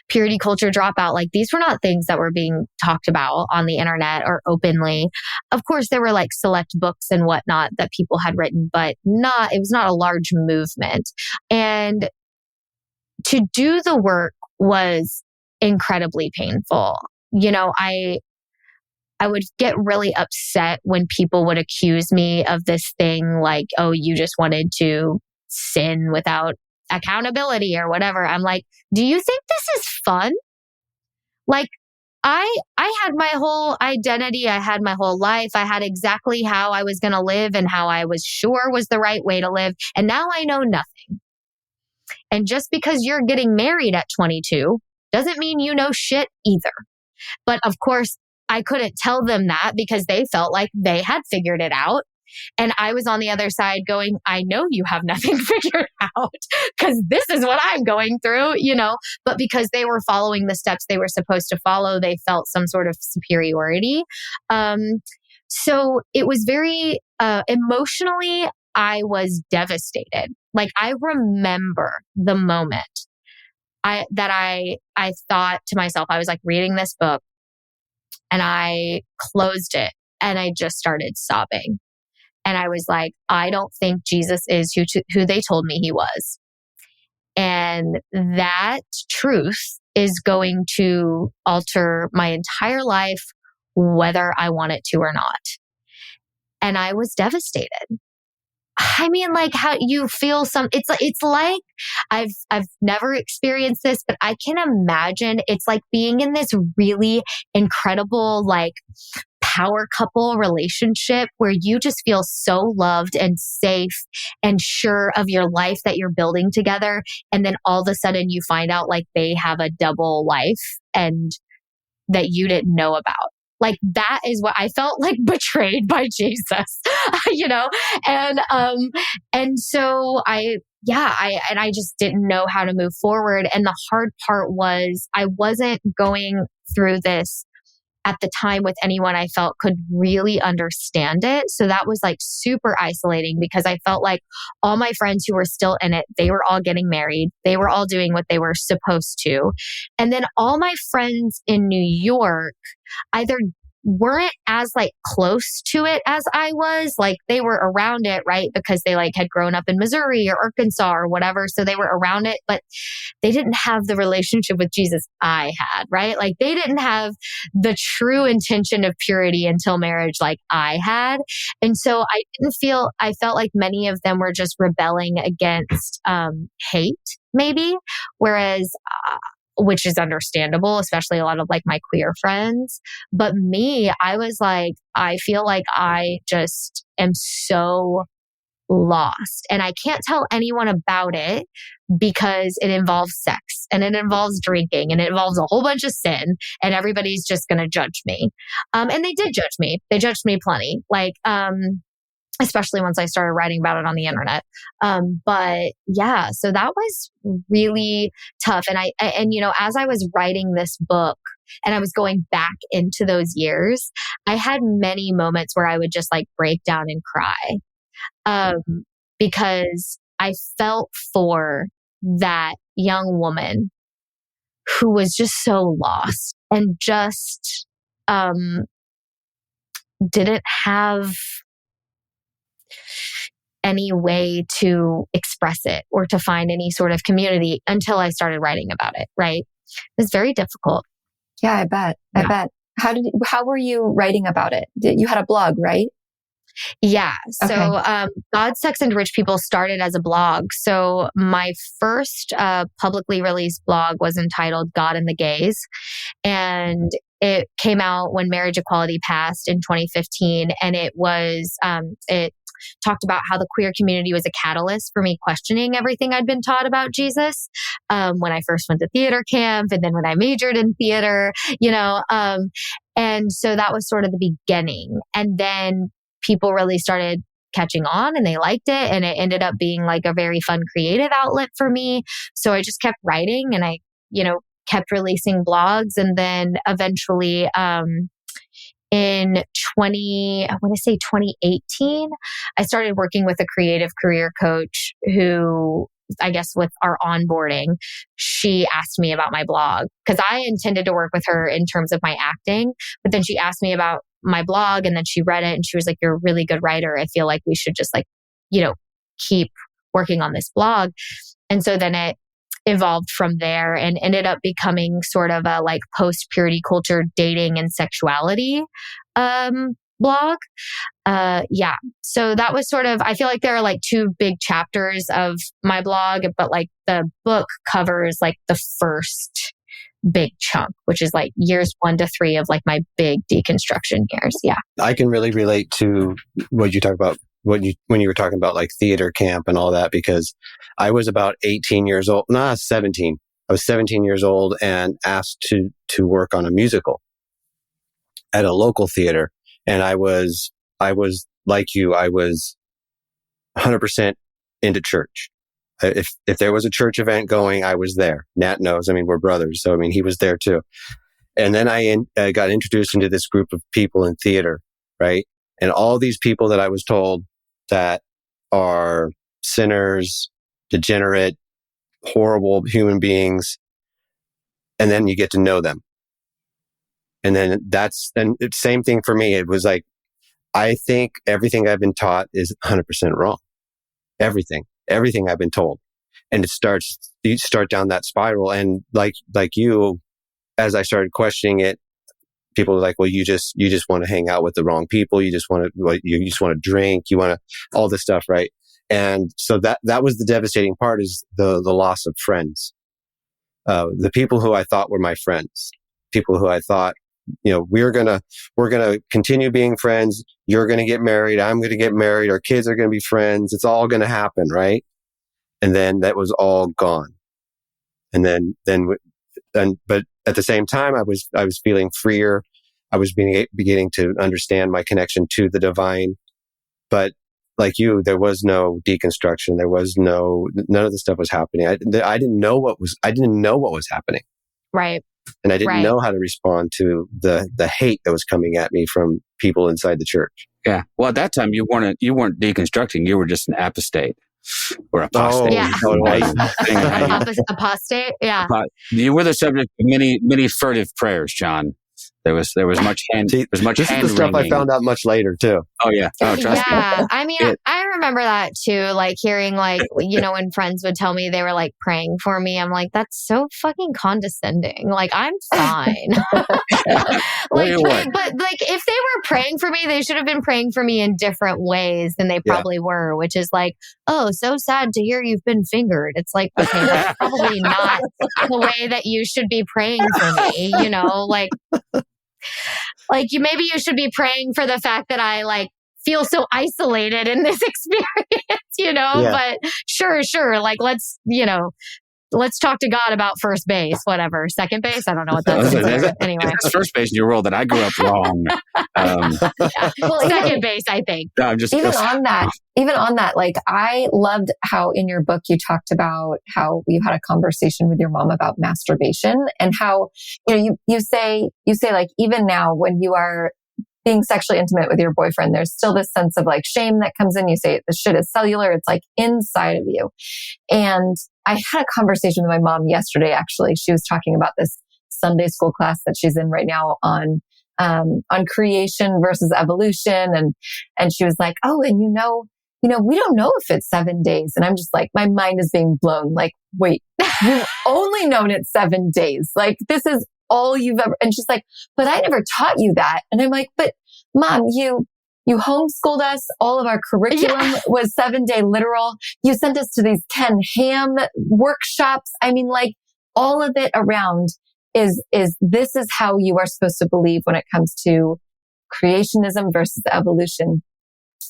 #purity culture dropout. Like these were not things that were being talked about on the internet or openly. Of course, there were like select books and whatnot that people had written, but it was not a large movement. And to do the work was incredibly painful. I would get really upset when people would accuse me of this thing like, oh, you just wanted to sin without accountability or whatever. I'm like, do you think this is fun? Like, I had my whole identity. I had my whole life. I had exactly how I was going to live and how I was sure was the right way to live. And now I know nothing. And just because you're getting married at 22 doesn't mean you know shit either. But of course, I couldn't tell them that because they felt like they had figured it out. And I was on the other side going, I know you have nothing figured out because this is what I'm going through, But because they were following the steps they were supposed to follow, they felt some sort of superiority. So it was very emotionally, I was devastated. Like I remember the moment that I thought to myself, I was like reading this book and I closed it and I just started sobbing. And I was like, I don't think Jesus is who they told me he was. And that truth is going to alter my entire life, whether I want it to or not. And I was devastated. I mean, like how you feel it's like I've never experienced this, but I can imagine it's like being in this really incredible, like power couple relationship where you just feel so loved and safe and sure of your life that you're building together. And then all of a sudden you find out like they have a double life and that you didn't know about. Like that is what I felt like betrayed by Jesus, and so I just didn't know how to move forward. And the hard part was I wasn't going through this at the time with anyone I felt could really understand it. So that was like super isolating because I felt like all my friends who were still in it, they were all getting married. They were all doing what they were supposed to. And then all my friends in New York either weren't as like close to it as I was. Like they were around it, right? Because they like had grown up in Missouri or Arkansas or whatever. So they were around it, but they didn't have the relationship with Jesus I had, right? Like they didn't have the true intention of purity until marriage like I had. And so I felt like many of them were just rebelling against hate maybe. Whereas which is understandable, especially a lot of like my queer friends. But me, I was like, I feel like I just am so lost and I can't tell anyone about it because it involves sex and it involves drinking and it involves a whole bunch of sin and everybody's just going to judge me. And they did judge me. They judged me plenty. Like, especially once I started writing about it on the internet. But yeah, so that was really tough. And, you know, as I was writing this book and I was going back into those years, I had many moments where I would just like break down and cry. Because I felt for that young woman who was just so lost and just, didn't have any way to express it or to find any sort of community until I started writing about it, right? It was very difficult. Yeah, I bet. I bet. How were you writing about it? You had a blog, right? Yeah. So, Okay. God, Sex, and Rich People started as a blog. So my first publicly released blog was entitled God and the Gays. And it came out when marriage equality passed in 2015. And it was, it talked about how the queer community was a catalyst for me questioning everything I'd been taught about Jesus. When I first went to theater camp and then when I majored in theater, you know, and so that was sort of the beginning. And then people really started catching on and they liked it. And it ended up being like a very fun creative outlet for me. So I just kept writing and I, you know, kept releasing blogs. And then eventually, in 2018, I started working with a creative career coach who, I guess with our onboarding, she asked me about my blog because I intended to work with her in terms of my acting. But then she asked me about my blog and then she read it and she was like, you're a really good writer. I feel like we should just like, you know, keep working on this blog. And so then it evolved from there and ended up becoming sort of a like post-purity culture dating and sexuality blog. Yeah. So that was sort of, I feel like there are like two big chapters of my blog, but like the book covers like the first big chunk, which is like years 1 to 3 of like my big deconstruction years. Yeah. I can really relate to what you talk about when you were talking about like theater camp and all that, because I was about 18 years old, 17. I was 17 years old and asked to work on a musical at a local theater. And I was like you, I was 100% into church. If there was a church event going, I was there. Nat knows. I mean, we're brothers. So, I mean, he was there too. And then I got introduced into this group of people in theater, right? And all these people that I was told that are sinners, degenerate, horrible human beings. And then you get to know them. And then it's same thing for me. It was like, I think everything I've been taught is 100% wrong. Everything I've been told. And you start down that spiral. And like you, as I started questioning it, people were like, well, you just want to hang out with the wrong people. You just want to drink. You want to, all this stuff. Right. And so that was the devastating part, is the loss of friends. The people who I thought were my friends, people who I thought, you know, we're going to continue being friends. You're going to get married. I'm going to get married. Our kids are going to be friends. It's all going to happen. Right. And then that was all gone. And but at the same time, I was feeling freer. I was beginning to understand my connection to the divine. But like you, there was no deconstruction. There was none of the stuff was happening. I didn't know what was happening. Right. And I didn't know how to respond to the hate that was coming at me from people inside the church. Yeah. Well, at that time, you weren't deconstructing. You were just an apostate or apostate. Yeah. Right? Apostate. Yeah. You were the subject of many furtive prayers, John. There was much hand. There was much. This is the stuff I found out much later too. Oh yeah. Oh, trust me. I mean, I remember that too. Like hearing like, when friends would tell me they were like praying for me, I'm like, that's so fucking condescending. Like, I'm fine. But like if they were praying for me, they should have been praying for me in different ways than they probably were, which is like, oh, so sad to hear you've been fingered. It's like, okay, that's probably not the way that you should be praying for me, like maybe you should be praying for the fact that I like feel so isolated in this experience, but sure. Like, let's talk to God about first base, whatever. Second base? I don't know what that's anyway. It's first base in your world that I grew up wrong. Well, second base, I think. No, I'm just even on that, like I loved how in your book you talked about how you had a conversation with your mom about masturbation and how, you say like even now when you are being sexually intimate with your boyfriend, there's still this sense of like shame that comes in. You say the shit is cellular. It's like inside of you. And I had a conversation with my mom yesterday, actually. She was talking about this Sunday school class that she's in right now on creation versus evolution. And she was like, oh, and we don't know if it's 7 days. And I'm just like, my mind is being blown. Like, wait, you've only known it 7 days. Like, this is all you've ever, and she's like, but I never taught you that. And I'm like, but Mom, you homeschooled us. All of our curriculum was 7-day literal. You sent us to these Ken Ham workshops. I mean, like all of it around is this is how you are supposed to believe when it comes to creationism versus evolution.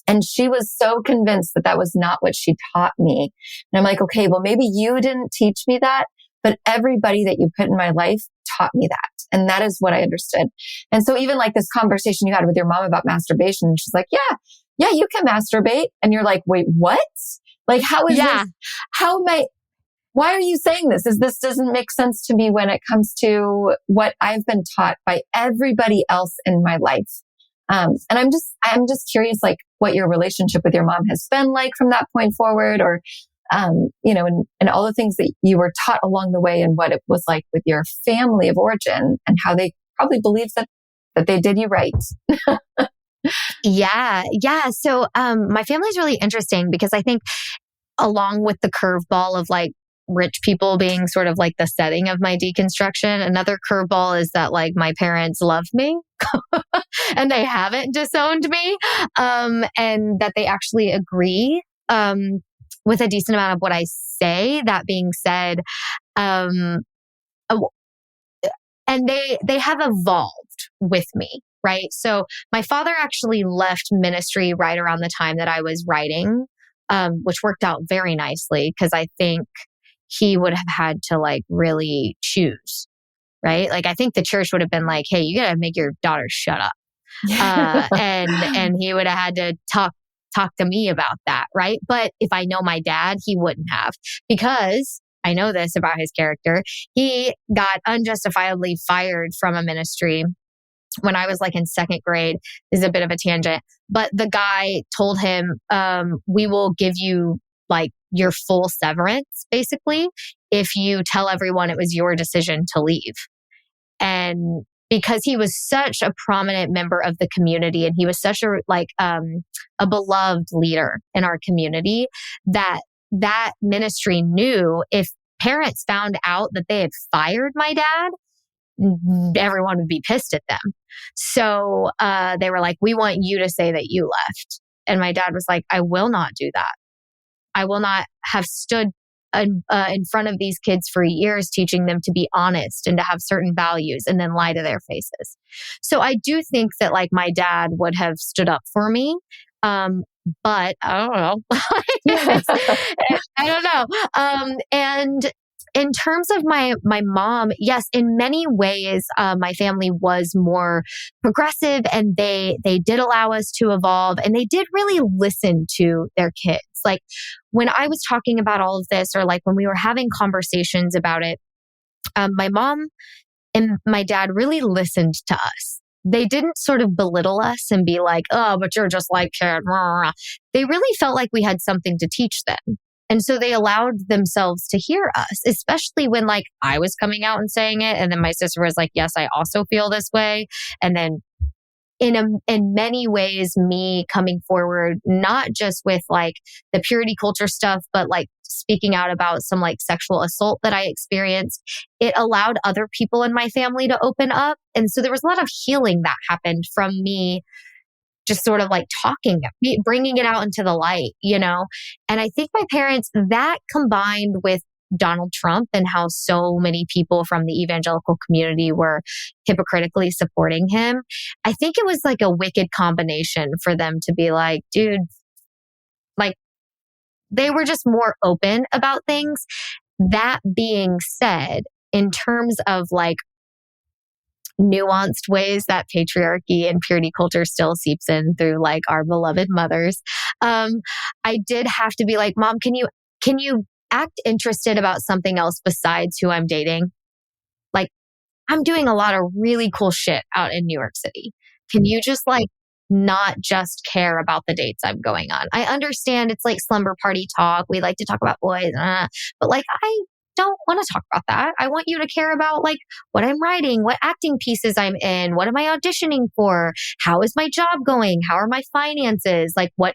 And she was so convinced that was not what she taught me. And I'm like, okay, well, maybe you didn't teach me that, but everybody that you put in my life taught me that. And that is what I understood. And so even like this conversation you had with your mom about masturbation, she's like, yeah, you can masturbate. And you're like, wait, what? Like, how is this? Why are you saying this? This doesn't make sense to me when it comes to what I've been taught by everybody else in my life. And I'm just curious, like what your relationship with your mom has been like from that point forward, or and all the things that you were taught along the way and what it was like with your family of origin and how they probably believed that they did you right. Yeah. So, my family is really interesting because I think along with the curveball of like rich people being sort of like the setting of my deconstruction, another curveball is that like my parents love me and they haven't disowned me, and that they actually agree, with a decent amount of what I say. That being said, and they have evolved with me, right? So my father actually left ministry right around the time that I was writing, which worked out very nicely because I think he would have had to like really choose, right? Like I think the church would have been like, hey, you gotta make your daughter shut up. And he would have had to talk to me about that, right? But if I know my dad, he wouldn't have, because I know this about his character. He got unjustifiably fired from a ministry when I was like in second grade. This is a bit of a tangent, but the guy told him, we will give you like your full severance, basically, if you tell everyone it was your decision to leave. And because he was such a prominent member of the community and he was such a beloved leader in our community, that ministry knew if parents found out that they had fired my dad, everyone would be pissed at them. So they were like, we want you to say that you left. And my dad was like, I will not do that. I will not have stood in front of these kids for years, teaching them to be honest and to have certain values and then lie to their faces. So I do think that like my dad would have stood up for me. But I don't know. I don't know. And in terms of my mom, yes, in many ways, my family was more progressive and they did allow us to evolve and they did really listen to their kids. Like when I was talking about all of this, or like when we were having conversations about it, my mom and my dad really listened to us. They didn't sort of belittle us and be like, oh, but you're just like kid. They really felt like we had something to teach them. And so they allowed themselves to hear us, especially when like I was coming out and saying it. And then my sister was like, yes, I also feel this way. And then in many ways, me coming forward, not just with like the purity culture stuff, but like speaking out about some like sexual assault that I experienced, it allowed other people in my family to open up. And so there was a lot of healing that happened from me just sort of like talking, bringing it out into the light, you know? And I think my parents, that combined with Donald Trump and how so many people from the evangelical community were hypocritically supporting him, I think it was like a wicked combination for them to be like, dude, like they were just more open about things. That being said, in terms of like nuanced ways that patriarchy and purity culture still seeps in through like our beloved mothers, I did have to be like, Mom, can you act interested about something else besides who I'm dating? Like, I'm doing a lot of really cool shit out in New York City. Can you just like not just care about the dates I'm going on? I understand it's like slumber party talk. We like to talk about boys, but like, I don't want to talk about that. I want you to care about like what I'm writing, what acting pieces I'm in, what am I auditioning for? How is my job going? How are my finances? Like what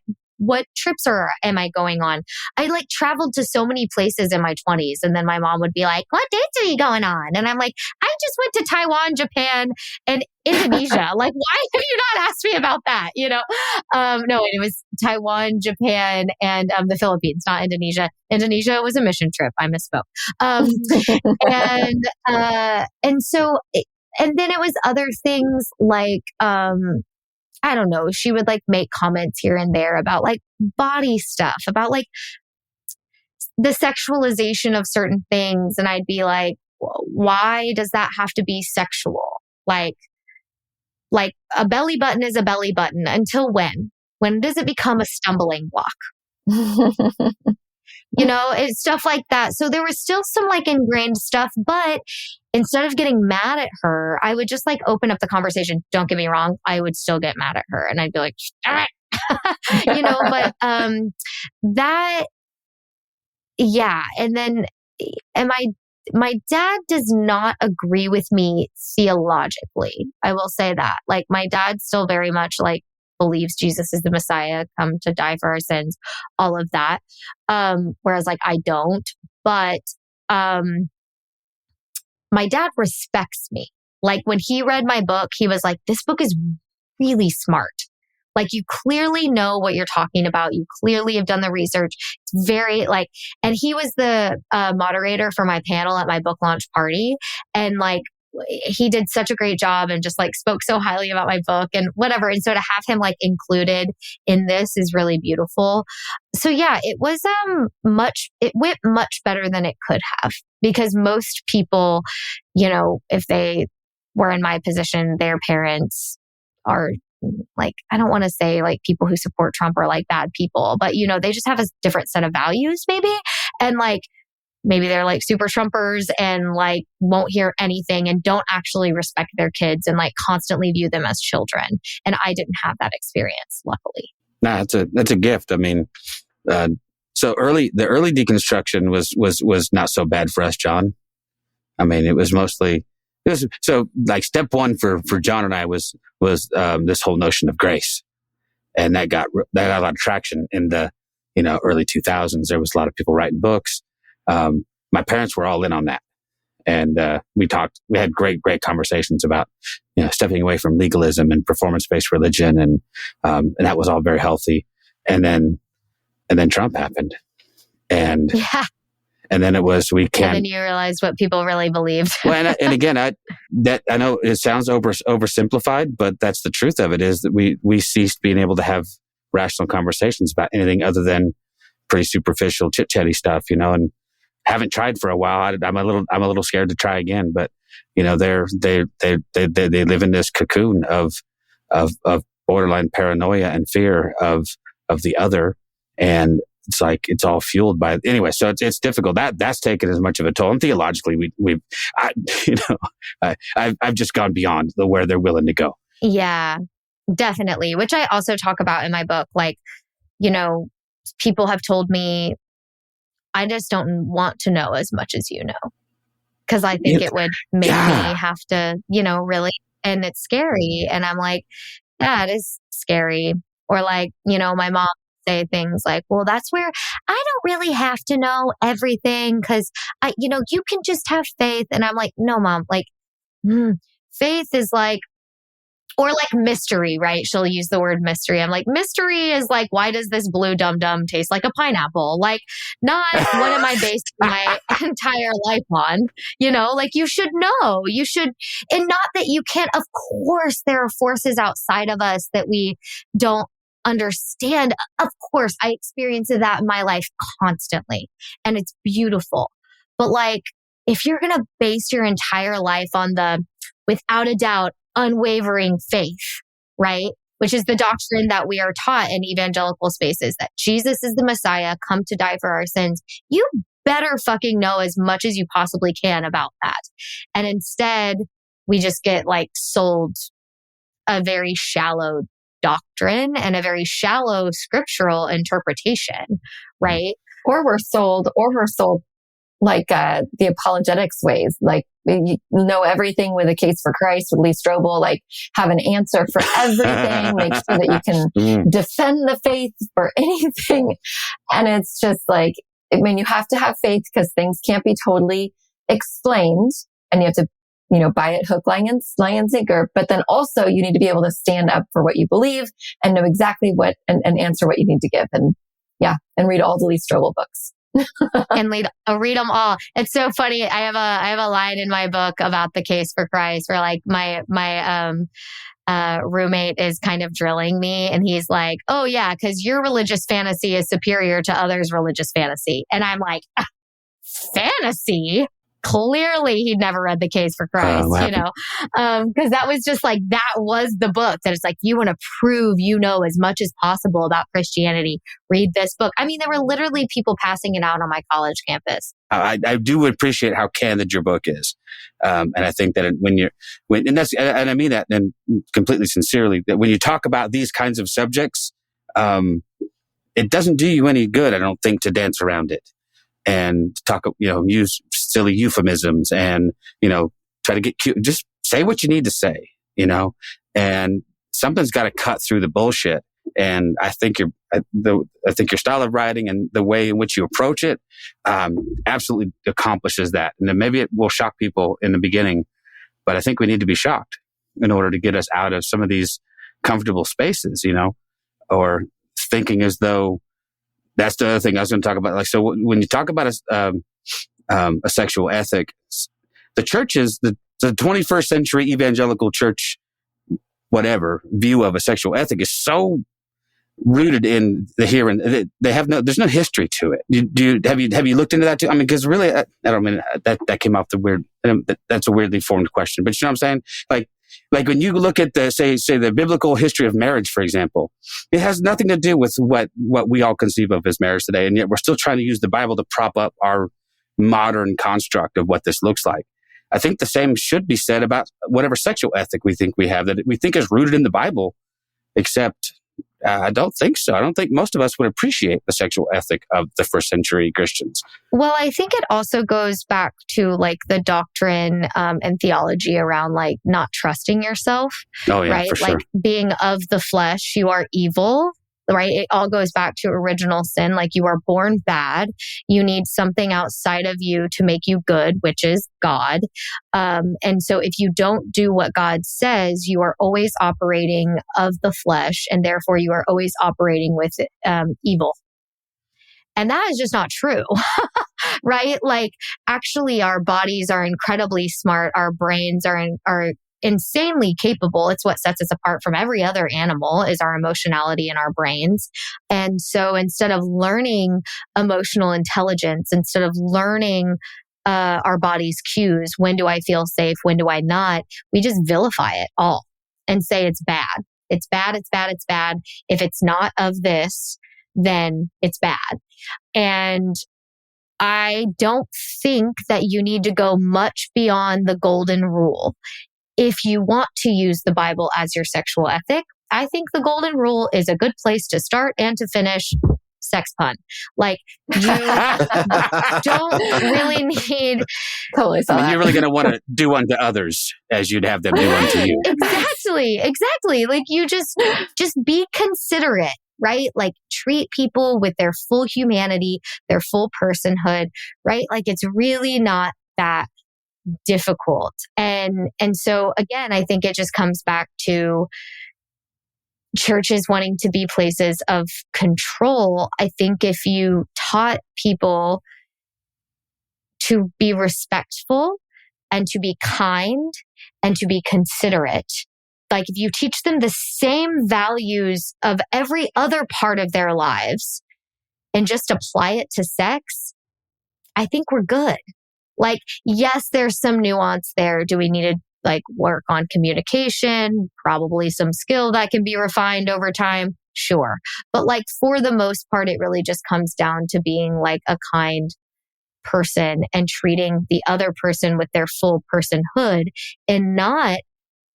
trips am I going on? I like traveled to so many places in my 20s, and then my mom would be like, what dates are you going on? And I'm like, I just went to Taiwan, Japan, and Indonesia. Like, why have you not asked me about that? You know? No, it was Taiwan, Japan, and the Philippines, not Indonesia. Indonesia was a mission trip. I misspoke. And so, and then it was other things like, I don't know, she would like make comments here and there about like body stuff, about like the sexualization of certain things. And I'd be like, why does that have to be sexual? Like a belly button is a belly button. Until when? When does it become a stumbling block? You know, it's stuff like that. So there was still some like ingrained stuff, but instead of getting mad at her, I would just like open up the conversation. Don't get me wrong. I would still get mad at her and I'd be like, all right. You know, but that, yeah. And then, and my dad does not agree with me theologically. I will say that. Like my dad still very much like believes Jesus is the Messiah, come to die for our sins, all of that. Whereas like I don't, but my dad respects me. Like when he read my book, he was like, this book is really smart. Like you clearly know what you're talking about. You clearly have done the research. It's very like, and he was the moderator for my panel at my book launch party. And like, he did such a great job and just like spoke so highly about my book and whatever. And so to have him like included in this is really beautiful. So yeah, it was it went much better than it could have, because most people, you know, if they were in my position, their parents are like, I don't want to say like people who support Trump are like bad people, but you know, they just have a different set of values maybe. And like, maybe they're like super Trumpers and like won't hear anything and don't actually respect their kids and like constantly view them as children. And I didn't have that experience, luckily. Nah, that's a gift. I mean, the early deconstruction was not so bad for us, John. I mean, it was so like step one for John and I was this whole notion of grace, and that got a lot of traction in the early 2000s. There was a lot of people writing books. My parents were all in on that. And, we had great conversations about, stepping away from legalism and performance-based religion. And that was all very healthy. And then Trump happened. And, yeah. And then it was, and then you realized what people really believed. Well, and again, I know it sounds oversimplified, but that's the truth of it, is that we ceased being able to have rational conversations about anything other than pretty superficial chit-chatty stuff, and haven't tried for a while. I'm a little scared to try again, but they live in this cocoon of borderline paranoia and fear of the other, and it's like it's all fueled by anyway. So it's difficult. That's taken as much of a toll. And theologically, I've just gone beyond where they're willing to go. Yeah, definitely. Which I also talk about in my book. Like, people have told me, I just don't want to know as much as you know, because I think it would make me have to, really, and it's scary. And I'm like, Yeah, it is scary. Or like, my mom say things like, well, that's where I don't really have to know everything because you can just have faith. And I'm like, no, Mom, like faith is like, or like mystery, right? She'll use the word mystery. I'm like, mystery is like, why does this blue dum-dum taste like a pineapple? Like, not what am I basing my entire life on? Like you should know. You should, and not that you can't. Of course, there are forces outside of us that we don't understand. Of course, I experience that in my life constantly, and it's beautiful. But like, if you're going to base your entire life on the, without a doubt, unwavering faith, right? Which is the doctrine that we are taught in evangelical spaces, that Jesus is the Messiah, come to die for our sins. You better fucking know as much as you possibly can about that. And instead, we just get like sold a very shallow doctrine and a very shallow scriptural interpretation, right? Or we're sold like the apologetics ways, like you know everything with a case for Christ with Lee Strobel, like have an answer for everything, make sure that you can defend the faith for anything. And it's just like, I mean, you have to have faith because things can't be totally explained and you have to, buy it hook, line and sinker. But then also you need to be able to stand up for what you believe and know exactly what, and answer what you need to give. And read all the Lee Strobel books. And read them all. It's so funny. I have a line in my book about the case for Christ where like my roommate is kind of drilling me and he's like, oh yeah, because your religious fantasy is superior to others' religious fantasy. And I'm like, fantasy? Clearly he'd never read the case for Christ, because that was just like, that was the book that it's like, you want to prove as much as possible about Christianity, read this book. I mean, there were literally people passing it out on my college campus. I do appreciate how candid your book is. And I think that and I mean that and completely sincerely, that when you talk about these kinds of subjects, it doesn't do you any good, I don't think, to dance around it and talk, use silly euphemisms and, try to get cute. Just say what you need to say, and something's got to cut through the bullshit. And I think your style of writing and the way in which you approach it, absolutely accomplishes that. And then maybe it will shock people in the beginning, but I think we need to be shocked in order to get us out of some of these comfortable spaces, or thinking as though that's the other thing I was going to talk about. Like, so when you talk about a sexual ethic, the church is the 21st century evangelical church, whatever view of a sexual ethic is so rooted in the here and they have there's no history to it. Have you looked into that too? I mean, because really, I don't mean that came off the weird. That's a weirdly formed question, but you know what I'm saying? Like when you look at the say the biblical history of marriage, for example, it has nothing to do with what we all conceive of as marriage today, and yet we're still trying to use the Bible to prop up our modern construct of what this looks like. I think the same should be said about whatever sexual ethic we think we have, that we think is rooted in the Bible, except I don't think so. I don't think most of us would appreciate the sexual ethic of the first century Christians. Well, I think it also goes back to like the doctrine and theology around like not trusting yourself. Oh, yeah, right? For sure. Like being of the flesh, you are evil. Right? It all goes back to original sin. Like you are born bad. You need something outside of you to make you good, which is God. And so if you don't do what God says, you are always operating of the flesh, and therefore you are always operating with evil. And that is just not true, right? Like actually our bodies are incredibly smart. Our brains are insanely capable. It's what sets us apart from every other animal is our emotionality in our brains. And so instead of learning emotional intelligence, instead of learning our body's cues, when do I feel safe? When do I not? We just vilify it all and say it's bad. It's bad. It's bad. It's bad. If it's not of this, then it's bad. And I don't think that you need to go much beyond the golden rule. If you want to use the Bible as your sexual ethic, I think the golden rule is a good place to start and to finish. Sex pun. Like you don't really need. Totally. I mean, you're really going to want to do unto others as you'd have them do unto you. Exactly. Exactly. Like you just be considerate, right? Like treat people with their full humanity, their full personhood, right? Like it's really not that difficult. And so again, I think it just comes back to churches wanting to be places of control. I think if you taught people to be respectful and to be kind and to be considerate, like if you teach them the same values of every other part of their lives and just apply it to sex, I think we're good. Like, yes, there's some nuance there. Do we need to like work on communication? Probably some skill that can be refined over time. Sure. But like for the most part, it really just comes down to being like a kind person and treating the other person with their full personhood and not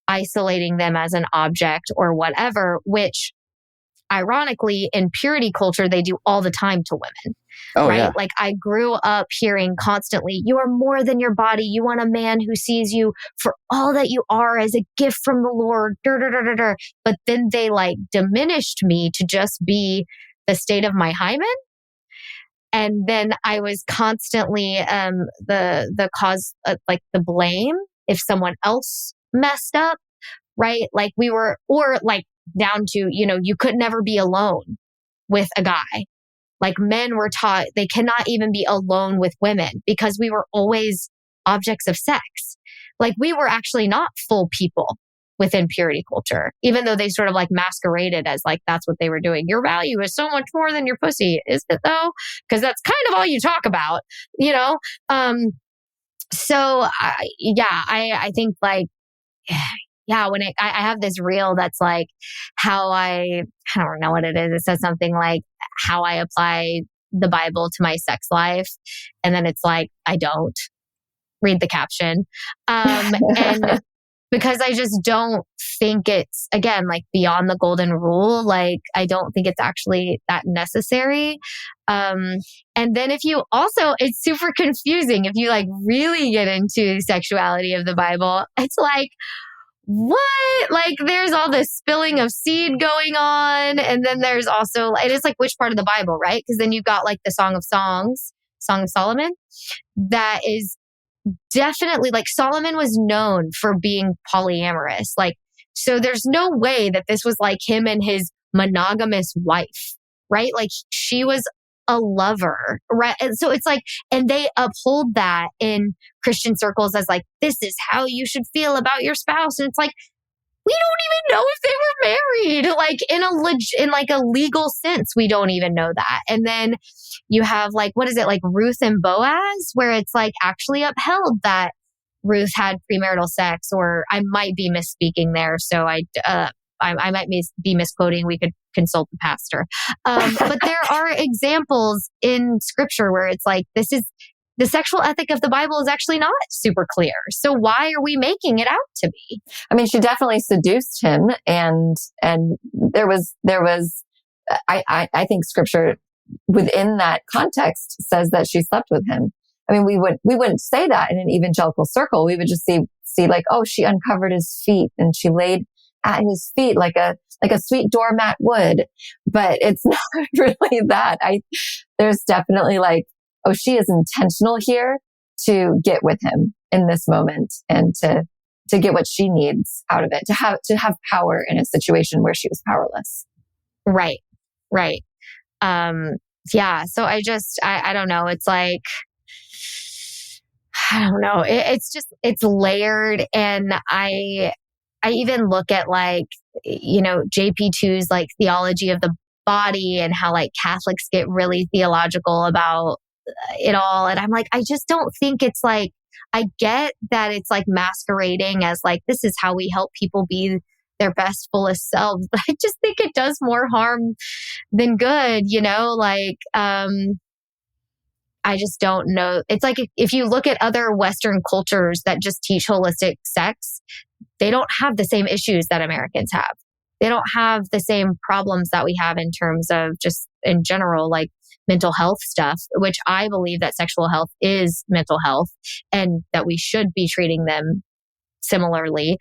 isolating them as an object or whatever, which ironically in purity culture, they do all the time to women. Oh, right? yeah. Like I grew up hearing constantly, you are more than your body. You want a man who sees you for all that you are as a gift from the Lord. But then they like diminished me to just be the state of my hymen. And then I was constantly the cause, like the blame if someone else messed up, right? Like we were, or like down to, you could never be alone with a guy. Like men were taught they cannot even be alone with women because we were always objects of sex. Like we were actually not full people within purity culture, even though they sort of like masqueraded as like, that's what they were doing. Your value is so much more than your pussy. Is it though? Because that's kind of all you talk about, So I think like, yeah, when I have this reel that's like how I don't know what it is. It says something like how I apply the Bible to my sex life. And then it's like, I don't read the caption. And because I just don't think it's, again, like beyond the golden rule. Like, I don't think it's actually that necessary. And then if you also, it's super confusing. If you like really get into sexuality of the Bible, it's like, what? Like there's all this spilling of seed going on. And then there's also, it is like which part of the Bible, right? Because then you've got like the Song of Songs, Song of Solomon. That is definitely like Solomon was known for being polyamorous. Like, so there's no way that this was like him and his monogamous wife, right? Like she was a lover, right? And so it's like, and they uphold that in Christian circles as like, this is how you should feel about your spouse. And it's like, we don't even know if they were married, like in like a legal sense, we don't even know that. And then you have like, what is it? Like Ruth and Boaz, where it's like actually upheld that Ruth had premarital sex, or I might be misspeaking there. So I might be misquoting. We could consult the pastor. But there are examples in scripture where it's like, this is the sexual ethic of the Bible is actually not super clear. So why are we making it out to be? I mean, she definitely seduced him, and there was I think scripture within that context says that she slept with him. I mean, we wouldn't say that in an evangelical circle. We would just see like, oh, she uncovered his feet and she laid at his feet like a sweet doormat would. But it's not really that. There's definitely like, oh, she is intentional here to get with him in this moment and to get what she needs out of it, to have power in a situation where she was powerless. Right. Yeah. So I don't know. It's like, I don't know. It's layered. And I even look at like, JP2's like theology of the body and how like Catholics get really theological about it all. And I'm like, I just don't think it's like, I get that it's like masquerading as like, this is how we help people be their best, fullest selves. But I just think it does more harm than good, like, I just don't know. It's like if you look at other Western cultures that just teach holistic sex, they don't have the same issues that Americans have. They don't have the same problems that we have in terms of just in general, like mental health stuff, which I believe that sexual health is mental health and that we should be treating them similarly,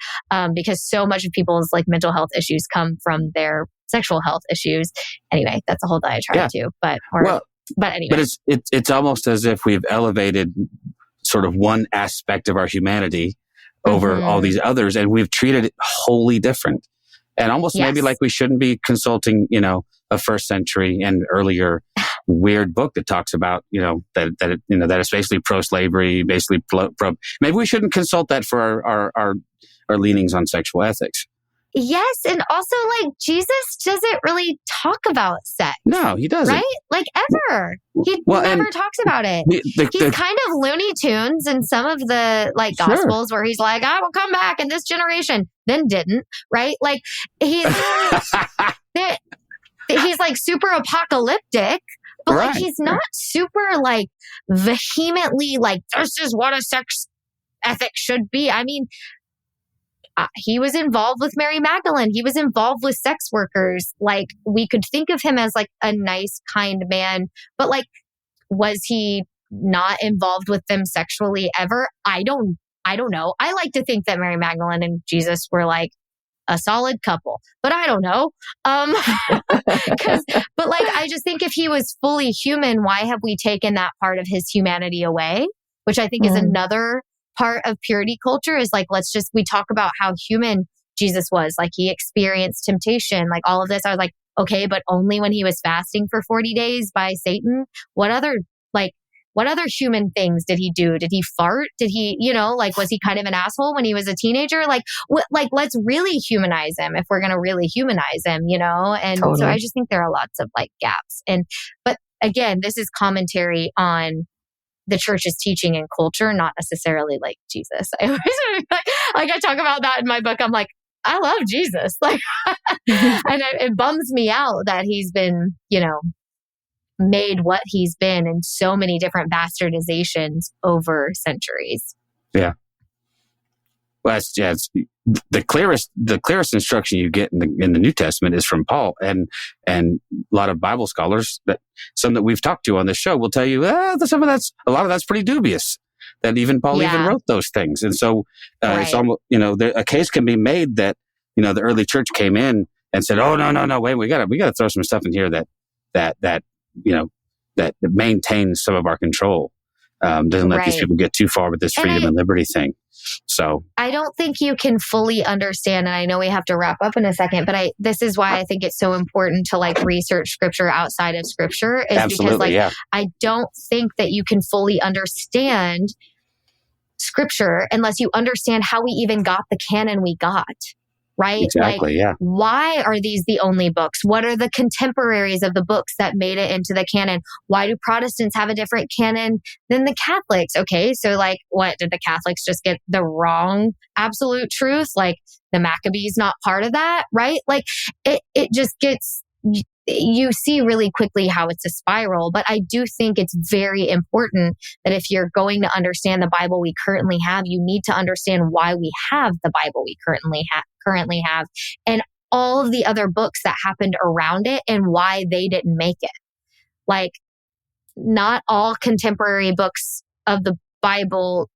because so much of people's like mental health issues come from their sexual health issues. Anyway, that's a whole diatribe too. But anyway, but it's almost as if we've elevated sort of one aspect of our humanity over all these others, and we've treated it wholly different. And almost maybe like we shouldn't be consulting, a first century and earlier weird book that talks about, that it's basically pro-slavery, basically maybe we shouldn't consult that for our leanings on sexual ethics. Yes, and also like Jesus doesn't really talk about sex. No, he doesn't. Right? Like ever. He never talks about it. He's kind of Looney Tunes in some of the like Gospels where he's like, I will come back in this generation, then didn't, right? Like he's like super apocalyptic, but like he's not super like vehemently like, this is what a sex ethic should be. I mean, he was involved with Mary Magdalene. He was involved with sex workers. Like we could think of him as like a nice, kind man, but like, was he not involved with them sexually ever? I don't know. I like to think that Mary Magdalene and Jesus were like a solid couple, but I don't know. But like, I just think if he was fully human, why have we taken that part of his humanity away? Which I think is another part of purity culture is like, we talk about how human Jesus was. Like he experienced temptation, like all of this. I was like, okay, but only when he was fasting for 40 days by Satan. What other human things did he do? Did he fart? Did he, was he kind of an asshole when he was a teenager? Let's really humanize him if we're going to really humanize him, And so I just think there are lots of like gaps. But again, this is commentary on the church's teaching and culture, not necessarily like Jesus. I talk about that in my book. I'm like, I love Jesus. Like, and it bums me out that he's been, made what he's been in so many different bastardizations over centuries. Yeah. Well, it's the clearest instruction you get in the New Testament is from Paul, and a lot of Bible scholars some that we've talked to on this show will tell you a lot of that's pretty dubious. That even Paul even wrote those things, and so it's almost a case can be made that the early church came in and said, oh no wait, we got to throw some stuff in here that maintains some of our control, doesn't let these people get too far with this freedom and liberty thing. So I don't think you can fully understand, and I know we have to wrap up in a second, but this is why I think it's so important to like research scripture outside of scripture is because I don't think that you can fully understand scripture unless you understand how we even got the canon we got. Right? Exactly, Why are these the only books? What are the contemporaries of the books that made it into the canon? Why do Protestants have a different canon than the Catholics? Okay, so like, what, did the Catholics just get the wrong absolute truth? Like, the Maccabees not part of that, right? Like, it just gets, you see really quickly how it's a spiral. But I do think it's very important that if you're going to understand the Bible we currently have, you need to understand why we have the Bible we currently have and all of the other books that happened around it and why they didn't make it. Like, not all contemporary books of the Bible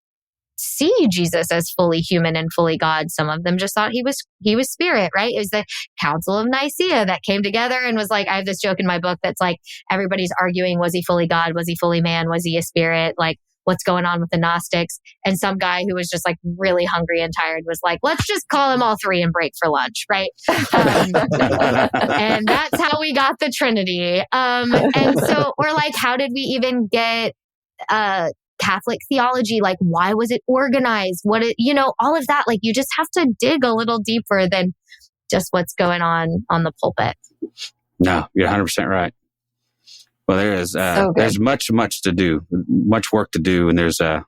see Jesus as fully human and fully God. Some of them just thought he was spirit, right? It was the Council of Nicaea that came together and was like, I have this joke in my book that's like, everybody's arguing, was he fully God? Was he fully man? Was he a spirit? Like, what's going on with the Gnostics? And some guy who was just like really hungry and tired was like, let's just call them all three and break for lunch, right? And that's how we got the Trinity. And so, or like, how did we even get Catholic theology? Like, why was it organized? All of that. Like, you just have to dig a little deeper than just what's going on the pulpit. No, you're 100% right. Well, there's much to do, much work to do, and there's a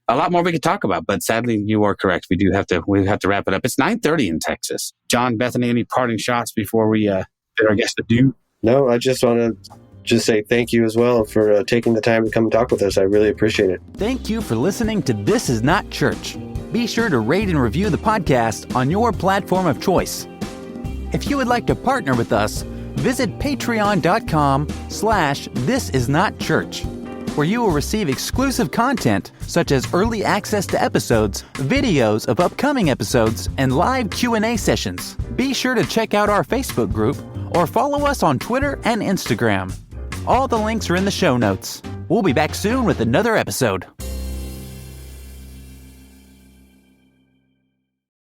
lot more we could talk about. But sadly, you are correct. We have to wrap it up. It's 9:30 in Texas. John, Bethany, any parting shots before we bid our guests adieu? No, I just want to say thank you as well for taking the time to come and talk with us. I really appreciate it. Thank you for listening to This Is Not Church. Be sure to rate and review the podcast on your platform of choice. If you would like to partner with us, visit patreon.com/thisisnotchurch. where you will receive exclusive content such as early access to episodes, videos of upcoming episodes, and live Q&A sessions. Be sure to check out our Facebook group or follow us on Twitter and Instagram. All the links are in the show notes. We'll be back soon with another episode.